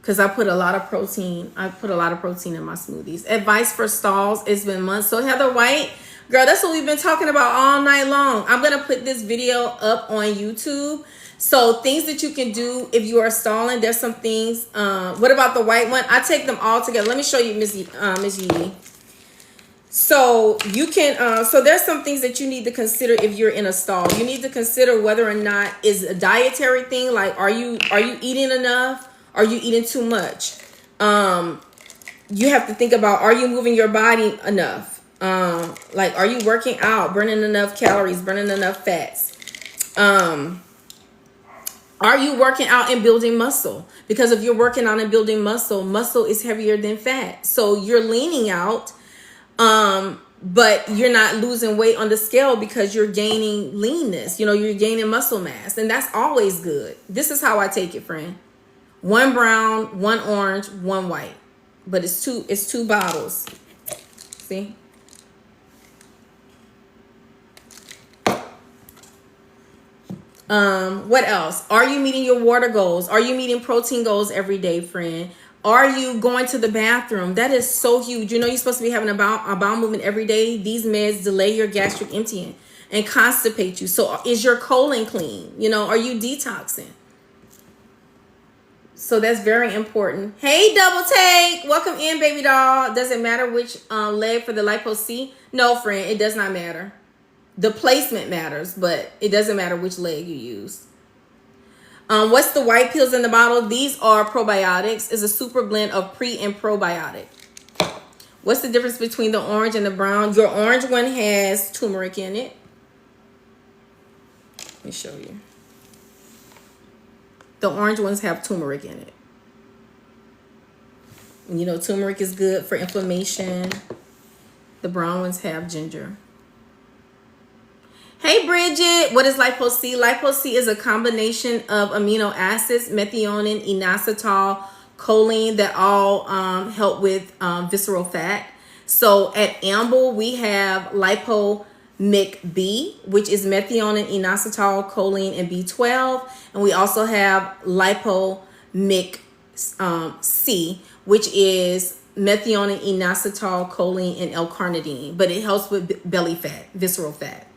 Because I put a lot of protein. I put a lot of protein in my smoothies. Advice for stalls. It's been months. So Heather White, girl, that's what we've been talking about all night long. I'm going to put this video up on YouTube. So things that you can do if you are stalling. There's some things. What about the white one? I take them all together. Let me show you, Miss Yee. So you can, so there's some things that you need to consider if you're in a stall. You need to consider whether or not is a dietary thing. Like, are you eating enough? Are you eating too much? You have to think about, are you moving your body enough? Like, are you working out, burning enough calories, burning enough fats? Are you working out and building muscle? Because if you're working out and building muscle, muscle is heavier than fat. So you're leaning out, but you're not losing weight on the scale because you're gaining leanness. You know, you're gaining muscle mass, and that's always good. This is how I take it, friend. 1 brown, 1 orange, 1 white. But it's two bottles. See? What else? Are you meeting your water goals? Are you meeting protein goals every day, friend? Are you going to the bathroom? That is so huge. You know you're supposed to be having a bowel movement every day. These meds delay your gastric emptying and constipate you. So is your colon clean? You know, are you detoxing? So that's very important. Hey, Double Take. Welcome in, baby doll. Does it matter which leg for the lipo C? No, friend. It does not matter. The placement matters, but it doesn't matter which leg you use. What's the white pills in the bottle? These are probiotics. It's a super blend of pre and probiotic. What's the difference between the orange and the brown? Your orange one has turmeric in it. Let me show you. The orange ones have turmeric in it. And you know, turmeric is good for inflammation. The brown ones have ginger. Hey, Bridget. What is Lipo C? Lipo C is a combination of amino acids, methionine, inositol, choline, that all help with visceral fat. So at Amble, we have Lipo MEOKY, which is methionine, inositol, choline, and B12. And we also have Lipo MEOKC, which is methionine, inositol, choline, and L-carnitine. But it helps with belly fat, visceral fat.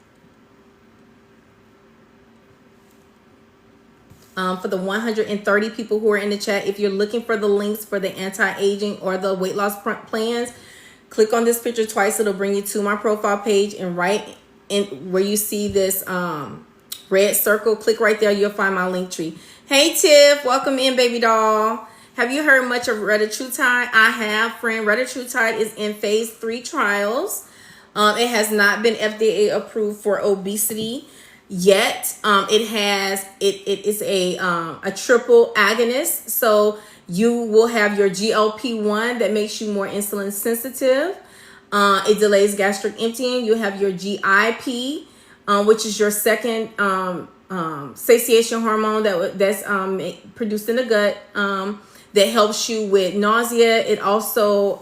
For the 130 people who are in the chat, if you're looking for the links for the anti-aging or the weight loss plans, click on this picture twice. It'll bring you to my profile page, and right in where you see this red circle, click right there. You'll find my link tree. Hey, Tiff. Welcome in, baby doll. Have you heard much of retatrutide? I have, friend. Retatrutide is in phase 3 trials. It has not been FDA approved for obesity yet. It is a triple agonist, so you will have your GLP-1 that makes you more insulin sensitive. It delays gastric emptying. You have your GIP, which is your second satiation hormone that's produced in the gut, that helps you with nausea. It also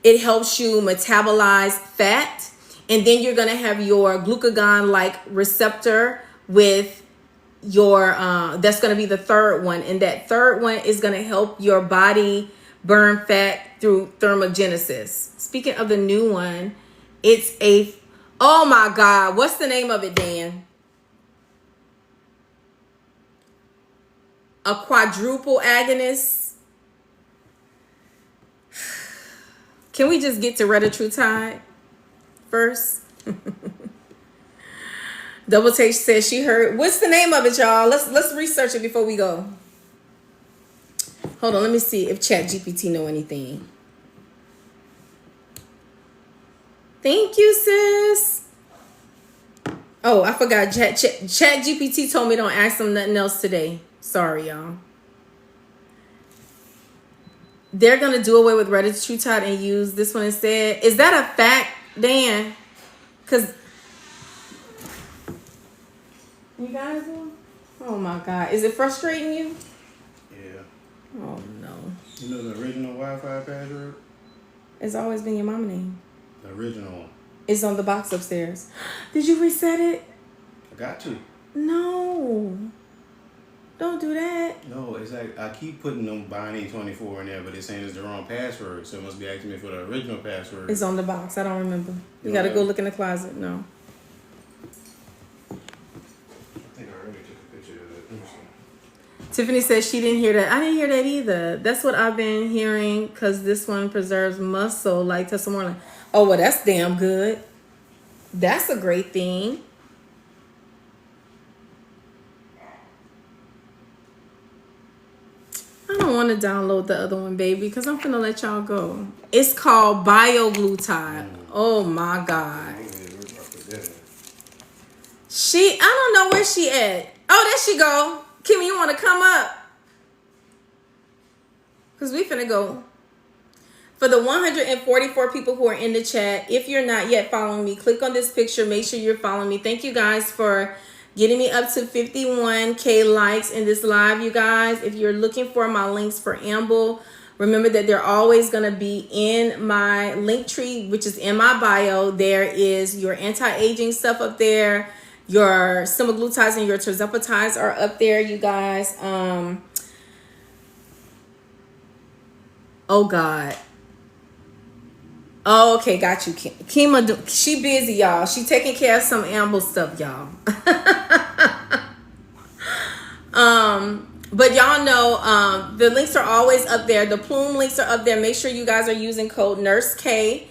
it helps you metabolize fat. And then you're going to have your glucagon-like receptor with your, that's going to be the third one. And that third one is going to help your body burn fat through thermogenesis. Speaking of the new one, it's oh my God, what's the name of it, Dan? A quadruple agonist. Can we just get to retatrutide first? Double Take says she heard. What's the name of it, y'all? Let's research it before we go. Hold on, let me see if ChatGPT know anything. Thank you, sis. Oh, I forgot. ChatGPT told me don't ask them nothing else today. Sorry, y'all. they're going to do away with Retatrutide and use this one instead. Is that a fact, Dan? Because you guys, oh my God. Is it frustrating you? Yeah. Oh no. You know the original Wi-Fi password? It's always been your mama name. The original one. It's on the box upstairs. Did you reset it? I got to. No. Don't do that. No, it's like I keep putting them Bonnie 24 in there, but it's saying it's the wrong password, so it must be asking me for the original password. It's on the box. I don't remember. You No, got to no. go look in the closet. No. I think I already took a picture of it. Let me see. Tiffany says she didn't hear that. I didn't hear that either. That's what I've been hearing because this one preserves muscle like testosterone. Oh, well, that's damn good. That's a great thing. I don't want to download the other one, baby, because I'm finna let y'all go. It's called BioGlutide. Oh, my God. I don't know where she at. Oh, there she go. Kimmy, you want to come up? Because we finna go. For the 144 people who are in the chat, if you're not yet following me, click on this picture. Make sure you're following me. Thank you guys for getting me up to 51K likes in this live, you guys. If you're looking for my links for Amble, remember that they're always going to be in my link tree, which is in my bio. There is your anti-aging stuff up there. Your semaglutides and your tirzepatides are up there, you guys. Oh, God. Oh, okay, got you. Kima, she busy, y'all. She taking care of some Amble stuff, y'all. But y'all know the links are always up there. The Plume links are up there. Make sure you guys are using code NurseK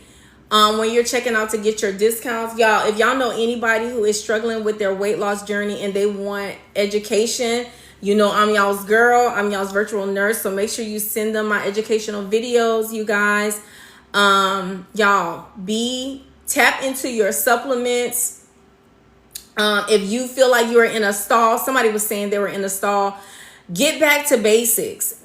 when you're checking out to get your discounts. Y'all, if y'all know anybody who is struggling with their weight loss journey and they want education, you know I'm y'all's girl. I'm y'all's virtual nurse. So make sure you send them my educational videos, you guys. Y'all, tap into your supplements. If you feel like you're in a stall, somebody was saying they were in a stall, get back to basics.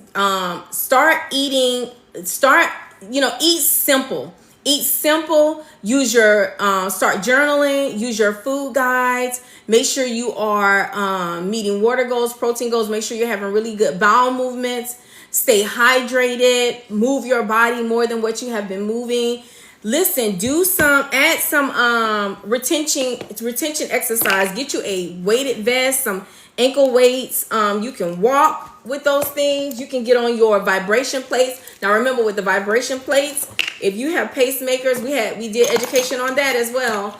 Start eating, eat simple. Eat simple. Use your, start journaling, use your food guides. Make sure you are meeting water goals, protein goals. Make sure you're having really good bowel movements. Stay hydrated. Move your body more than what you have been moving. Listen, add some retention exercise. Get you a weighted vest, some ankle weights. You can walk with those things. You can get on your vibration plates. Now remember, with the vibration plates, if you have pacemakers, we did education on that as well.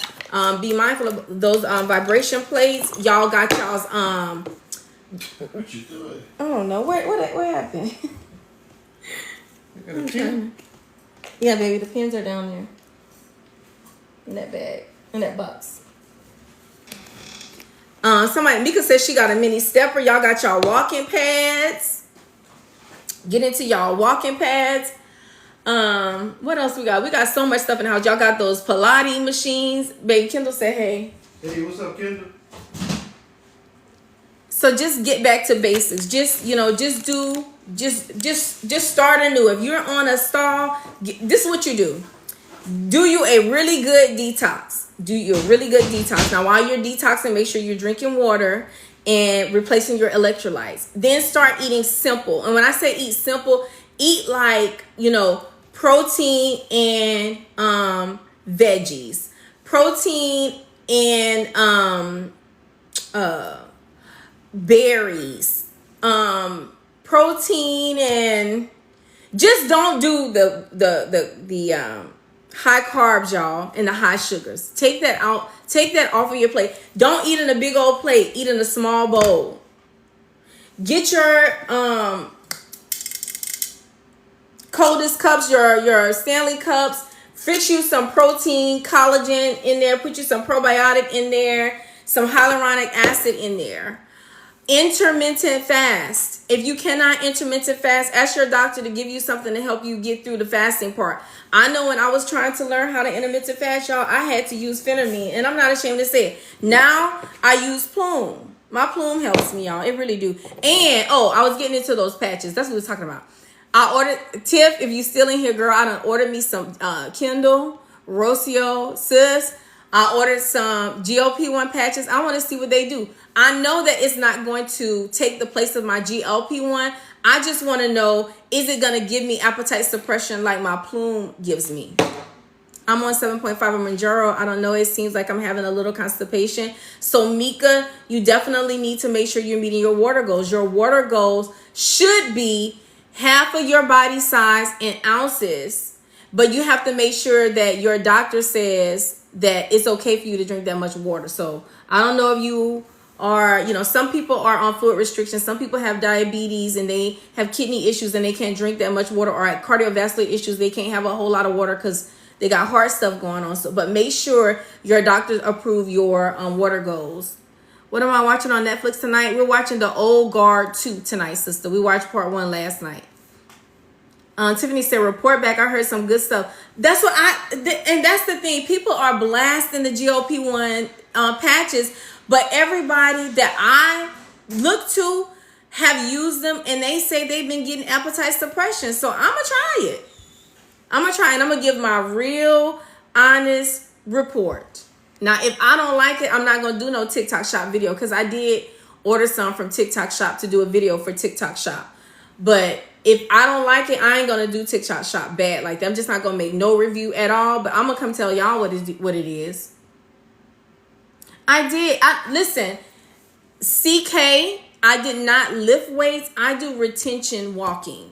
Be mindful of those vibration plates. Y'all got y'all's What you doing? I don't know. What happened? You got a pen? Yeah, baby, the pens are down there. In that bag. In that box. Mika says she got a mini stepper. Y'all got y'all walking pads. Get into y'all walking pads. What else we got? We got so much stuff in the house. Y'all got those Pilates machines. Baby Kendall said, hey. Hey, what's up, Kendall? So just get back to basics. Just start anew. If you're on a stall, this is what you do. Do you a really good detox. Now, while you're detoxing, make sure you're drinking water and replacing your electrolytes. Then start eating simple. And when I say eat simple, eat like, protein and veggies. Protein and berries, protein, and just don't do the high carbs, y'all, and the high sugars. Take that out. Take that off of your plate. Don't eat in a big old plate. Eat in a small bowl. Get your coldest cups, your Stanley cups. Fix you some protein, collagen in there. Put you some probiotic in there. Some hyaluronic acid in there. Intermittent fast. If you cannot intermittent fast, ask your doctor to give you something to help you get through the fasting part. I know when I was trying to learn how to intermittent fast, y'all, I had to use phentermine, and I'm not ashamed to say it. Now I use Plume. My Plume helps me, y'all. It really do. And I was getting into those patches. That's what we were talking about. I ordered, Tiff, if you still in here, girl, I done ordered me some Kindle, Rocio, sis. I ordered some GLP-1 patches. I want to see what they do. I know that it's not going to take the place of my GLP-1. I just want to know, is it going to give me appetite suppression like my Plume gives me? I'm on 7.5 of MOUNJARO. I don't know. It seems like I'm having a little constipation. So, Mika, you definitely need to make sure you're meeting your water goals. Your water goals should be half of your body size in ounces. But you have to make sure that your doctor says that it's okay for you to drink that much water. So, I don't know if you are, you know, some people are on fluid restrictions. Some people have diabetes and they have kidney issues and they can't drink that much water, or cardiovascular issues. They can't have a whole lot of water because they got heart stuff going on. So, but make sure your doctors approve your water goals. What am I watching on Netflix tonight? We're watching The Old Guard 2 tonight, sister. We watched part 1 last night. Tiffany said, report back. I heard some good stuff. That's what and that's the thing. People are blasting the GLP-1 patches, but everybody that I look to have used them and they say they've been getting appetite suppression. So I'm going to try it. I'm going to try and I'm going to give my real honest report. Now, if I don't like it, I'm not going to do no TikTok shop video, because I did order some from TikTok shop to do a video for TikTok shop. But if I don't like it, I ain't going to do TikTok shop bad like that. I'm just not going to make no review at all. But I'm going to come tell y'all what it is. Listen, CK, I did not lift weights. I do retention walking.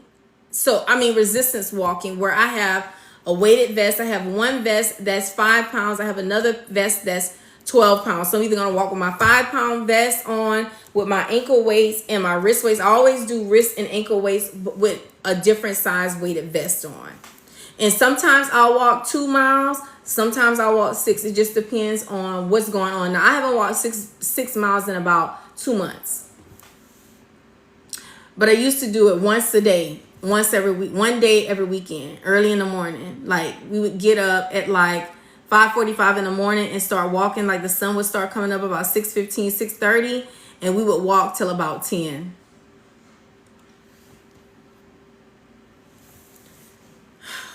So, I mean, resistance walking, where I have a weighted vest. I have one vest that's 5 pounds. I have another vest that's 12 pounds. So I'm either going to walk with my 5-pound vest on, with my ankle weights and my wrist weights. I always do wrist and ankle weights with a different size weighted vest on. And sometimes I'll walk 2 miles. Sometimes I'll walk 6. It just depends on what's going on. Now, I haven't walked six miles in about 2 months. But I used to do it once a day. Once every week, one day every weekend, early in the morning. Like, we would get up at like 5:45 in the morning and start walking. Like, the sun would start coming up about 6:15, 6:30, and we would walk till about 10.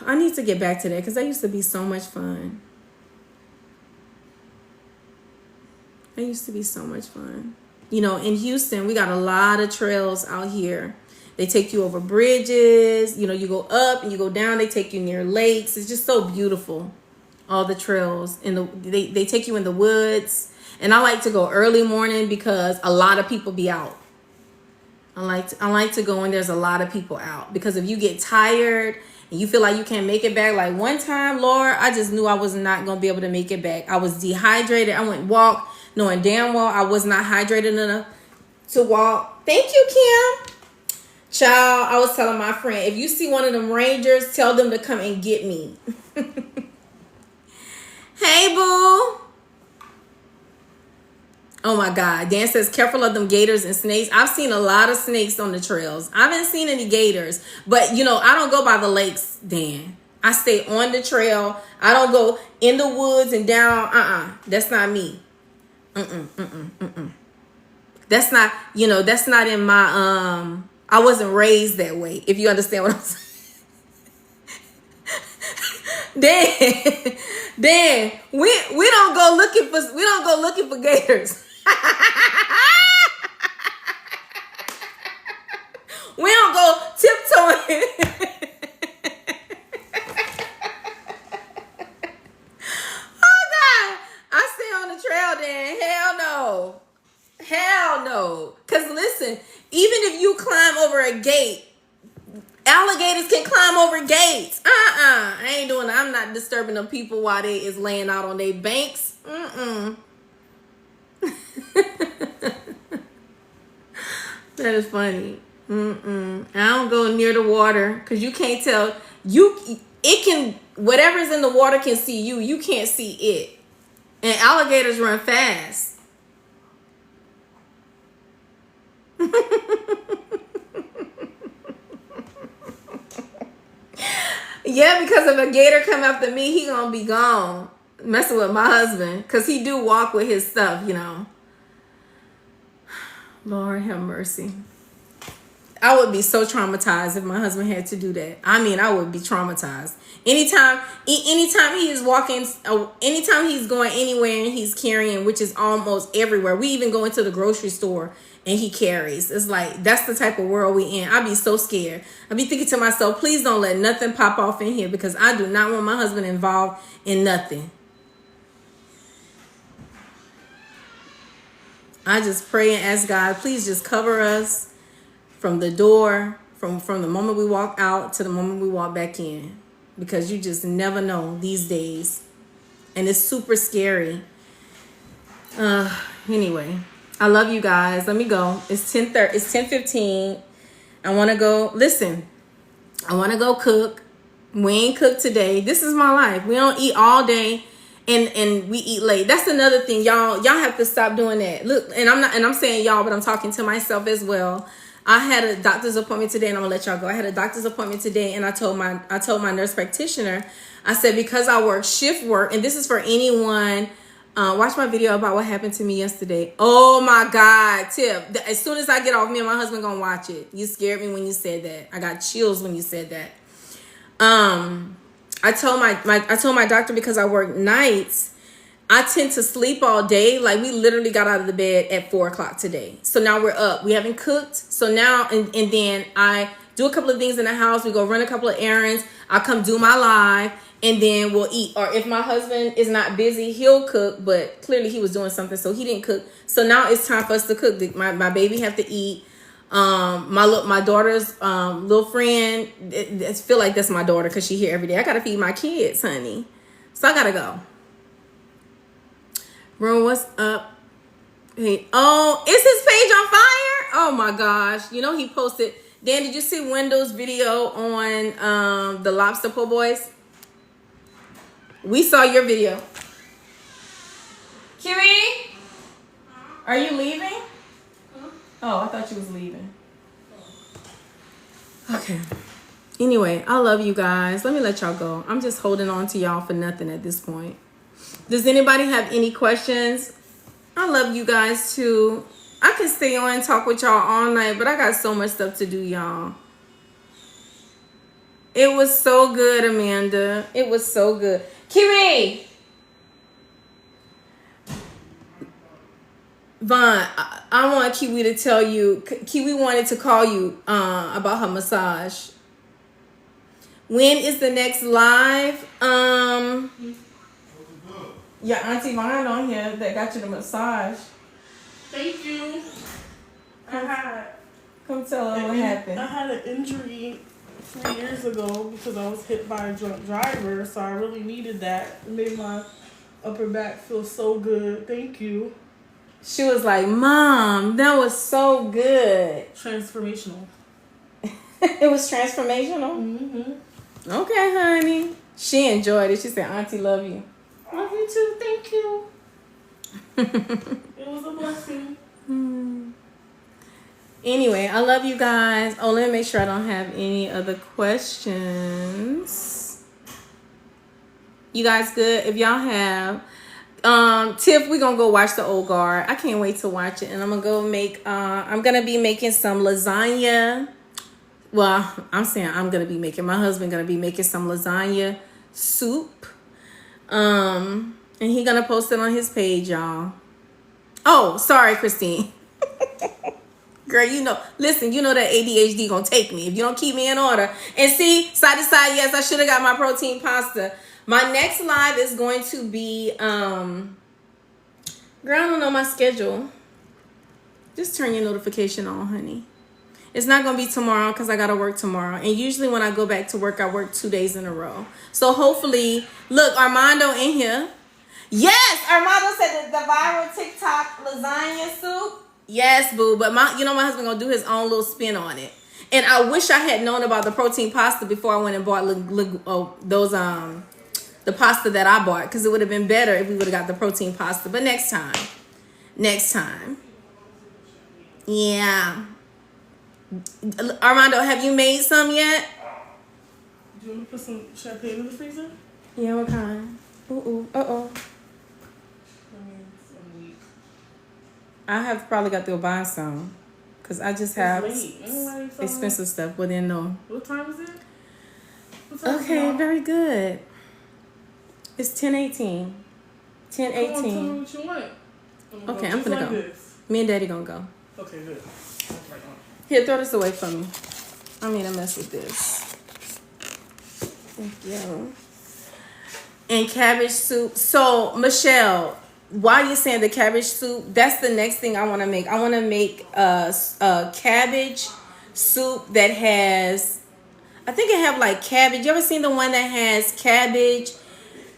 I need to get back to that because that used to be so much fun. It used to be so much fun. You know, in Houston, we got a lot of trails out here. They take you over bridges. You know, you go up and you go down. They take you near lakes. It's just so beautiful. All the trails. They take you in the woods. And I like to go early morning because a lot of people be out. I like to go when there's a lot of people out. Because if you get tired and you feel like you can't make it back. Like one time, Lord, I just knew I was not going to be able to make it back. I was dehydrated. I went walk knowing damn well I was not hydrated enough to walk. Thank you, Kim. Child, I was telling my friend, if you see one of them rangers, tell them to come and get me. Hey, boo. Oh, my God. Dan says, careful of them gators and snakes. I've seen a lot of snakes on the trails. I haven't seen any gators. But, you know, I don't go by the lakes, Dan. I stay on the trail. I don't go in the woods and down. That's not me. That's not, you know, that's not in my, I wasn't raised that way, if you understand what I'm saying. Dan, we don't go looking for gators. We don't go tiptoeing. Oh God, I stay on the trail, Dan. Hell no. Cause listen, even if you climb over a gate, alligators can climb over gates. I ain't doing that. I'm not disturbing them people while they is laying out on their banks. That is funny. I don't go near the water because you can't tell. Whatever's in the water can see you. You can't see it. And alligators run fast. Yeah, because if a gator come after me, he gonna be gone. Messing with my husband. Because he do walk with his stuff, you know. Lord have mercy. I would be so traumatized if my husband had to do that. I mean, I would be traumatized. Anytime he is walking, anytime he's going anywhere and he's carrying, which is almost everywhere. We even go into the grocery store and he carries. It's like, that's the type of world we in. I'd be so scared. I'd be thinking to myself, please don't let nothing pop off in here, because I do not want my husband involved in nothing. I just pray and ask God, please just cover us from the door, from the moment we walk out to the moment we walk back in, because you just never know these days, and it's super scary. Anyway, I love you guys. Let me go. It's 10:30. It's 10:15. I want to go. Listen, I want to go cook. We ain't cooked today. This is my life. We don't eat all day. And we eat late. That's another thing, y'all. Y'all have to stop doing that. Look, and I'm saying y'all, but I'm talking to myself as well. I had a doctor's appointment today, and I'm gonna let y'all go. I had a doctor's appointment today, and I told my nurse practitioner, I said, because I work shift work, and this is for anyone. Watch my video about what happened to me yesterday. Oh my God, Tip. As soon as I get off, me and my husband gonna watch it. You scared me when you said that. I got chills when you said that. I told my doctor, because I work nights, I tend to sleep all day. Like, we literally got out of the bed at 4 o'clock today. So now we're up. We haven't cooked. So now, and then I do a couple of things in the house. We go run a couple of errands. I come do my live, and then we'll eat. Or if my husband is not busy, he'll cook. But clearly he was doing something, so he didn't cook. So now it's time for us to cook. My baby have to eat. My daughter's little friend, I feel like that's my daughter because she here every day. I gotta feed my kids, honey, so I gotta go. Bro, what's up? Hey, oh, is his page on fire? Oh my gosh, you know he posted. Dan, did you see Wendell's video on the lobster po' boys? We saw your video. Kiwi, are you leaving? Oh, I thought you was leaving. Okay. Anyway, I love you guys. Let me let y'all go. I'm just holding on to y'all for nothing at this point. Does anybody have any questions? I love you guys too. I can stay on and talk with y'all all night, but I got so much stuff to do, y'all. It was so good, Amanda. It was so good. Kiwi! Vaughn, I want Kiwi to tell you. Kiwi wanted to call you about her massage. When is the next live? Your Auntie Vaughn on here that got you the massage. Thank you. Come tell her what happened. I had an injury 3 years ago because I was hit by a drunk driver, so I really needed that. It made my upper back feel so good. Thank you. She was like, Mom, that was so good. Transformational. It was transformational? Mm-hmm. Okay, honey. She enjoyed it. She said, Auntie, love you. Love you too. Thank you. It was a blessing. Anyway, I love you guys. Oh, let me make sure I don't have any other questions. You guys good? If y'all have... Tiff, we're gonna go watch The Old Guard. I can't wait to watch it. And I'm gonna go make I'm gonna be making some lasagna. Well, I'm saying I'm gonna be making, my husband gonna be making some lasagna soup. And he gonna post it on his page, y'all. Oh, sorry, Christine. Girl, you know, listen, you know that ADHD gonna take me if you don't keep me in order. And see, side to side, yes, I should have got my protein pasta. My next live is going to be, girl, I don't know my schedule. Just turn your notification on, honey. It's not going to be tomorrow because I got to work tomorrow. And usually when I go back to work, I work 2 days in a row. So hopefully, look, Armando in here. Yes, Armando said the viral TikTok lasagna soup. Yes, boo. But my husband going to do his own little spin on it. And I wish I had known about the protein pasta before I went and bought the pasta that I bought, because it would have been better if we would have got the protein pasta. But next time. Yeah. Armando, have you made some yet? Do you want to put some champagne in the freezer? Yeah, what kind? Ooh, uh-oh. I mean, I'm weak. I have probably got to go buy some. because I just have late. expensive stuff. Well, then no. What time is it? What time is Okay, it? very good. It's 10:18. Come on, tell me 10:18. what you want. Okay, I'm just gonna like go. this. Me and Daddy gonna go. Okay, good. Here, throw this away from me. I mean, I mess with this. Thank you. And cabbage soup. So, Michelle, while you're saying the cabbage soup, that's the next thing I want to make. I want to make a cabbage soup that has, I think it have like cabbage. You ever seen the one that has cabbage,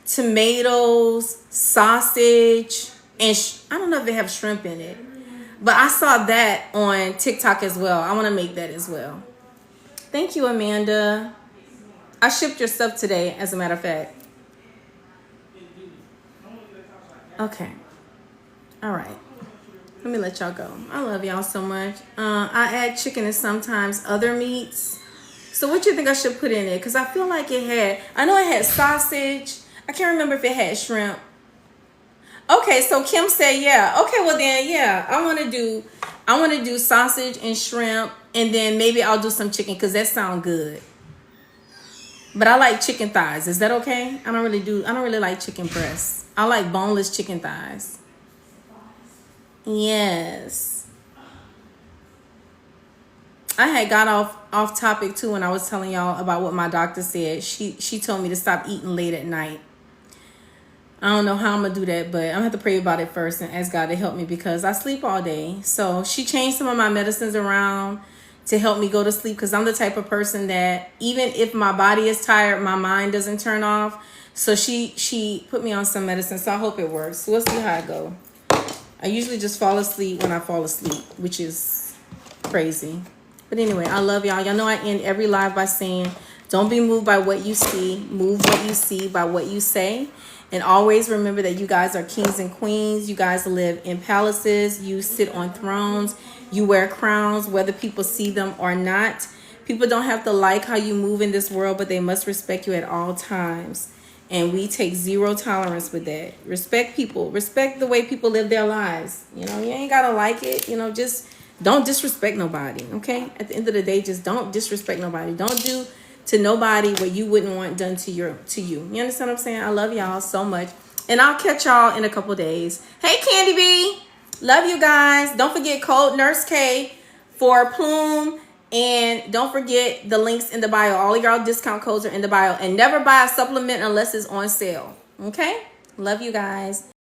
tomatoes, sausage, and I don't know if they have shrimp in it. But I saw that on TikTok as well. I want to make that as well. Thank you, Amanda. I shipped your stuff today, as a matter of fact. Okay. All right. Let me let y'all go. I love y'all so much. I add chicken and sometimes other meats. So what you think I should put in it? Because I feel like it had, I know it had sausage. I can't remember if it had shrimp. Okay, so Kim said, yeah. Okay, well then, yeah. I want to do sausage and shrimp, and then maybe I'll do some chicken because that sounds good. But I like chicken thighs. Is that okay? I don't really like chicken breasts. I like boneless chicken thighs. Yes. I had got off topic too when I was telling y'all about what my doctor said. She told me to stop eating late at night. I don't know how I'm going to do that, but I'm going to have to pray about it first and ask God to help me because I sleep all day. So she changed some of my medicines around to help me go to sleep because I'm the type of person that even if my body is tired, my mind doesn't turn off. So she put me on some medicine, so I hope it works. We'll see how it goes. I usually just fall asleep when I fall asleep, which is crazy. But anyway, I love y'all. Y'all know I end every live by saying, don't be moved by what you see. Move what you see by what you say. And always remember that you guys are kings and queens. You guys live in palaces. You sit on thrones. You wear crowns, whether people see them or not. People don't have to like how you move in this world, but they must respect you at all times. And we take zero tolerance with that. Respect people. Respect the way people live their lives. You know, you ain't got to like it. You know, just don't disrespect nobody, okay? At the end of the day, just don't disrespect nobody. Don't do to nobody what you wouldn't want done to you. You understand what I'm saying? I love y'all so much. And I'll catch y'all in a couple days. Hey, Candy B. Love you guys. Don't forget code Nurse K for Plume. And don't forget the links in the bio. All of y'all discount codes are in the bio. And never buy a supplement unless it's on sale. Okay? Love you guys.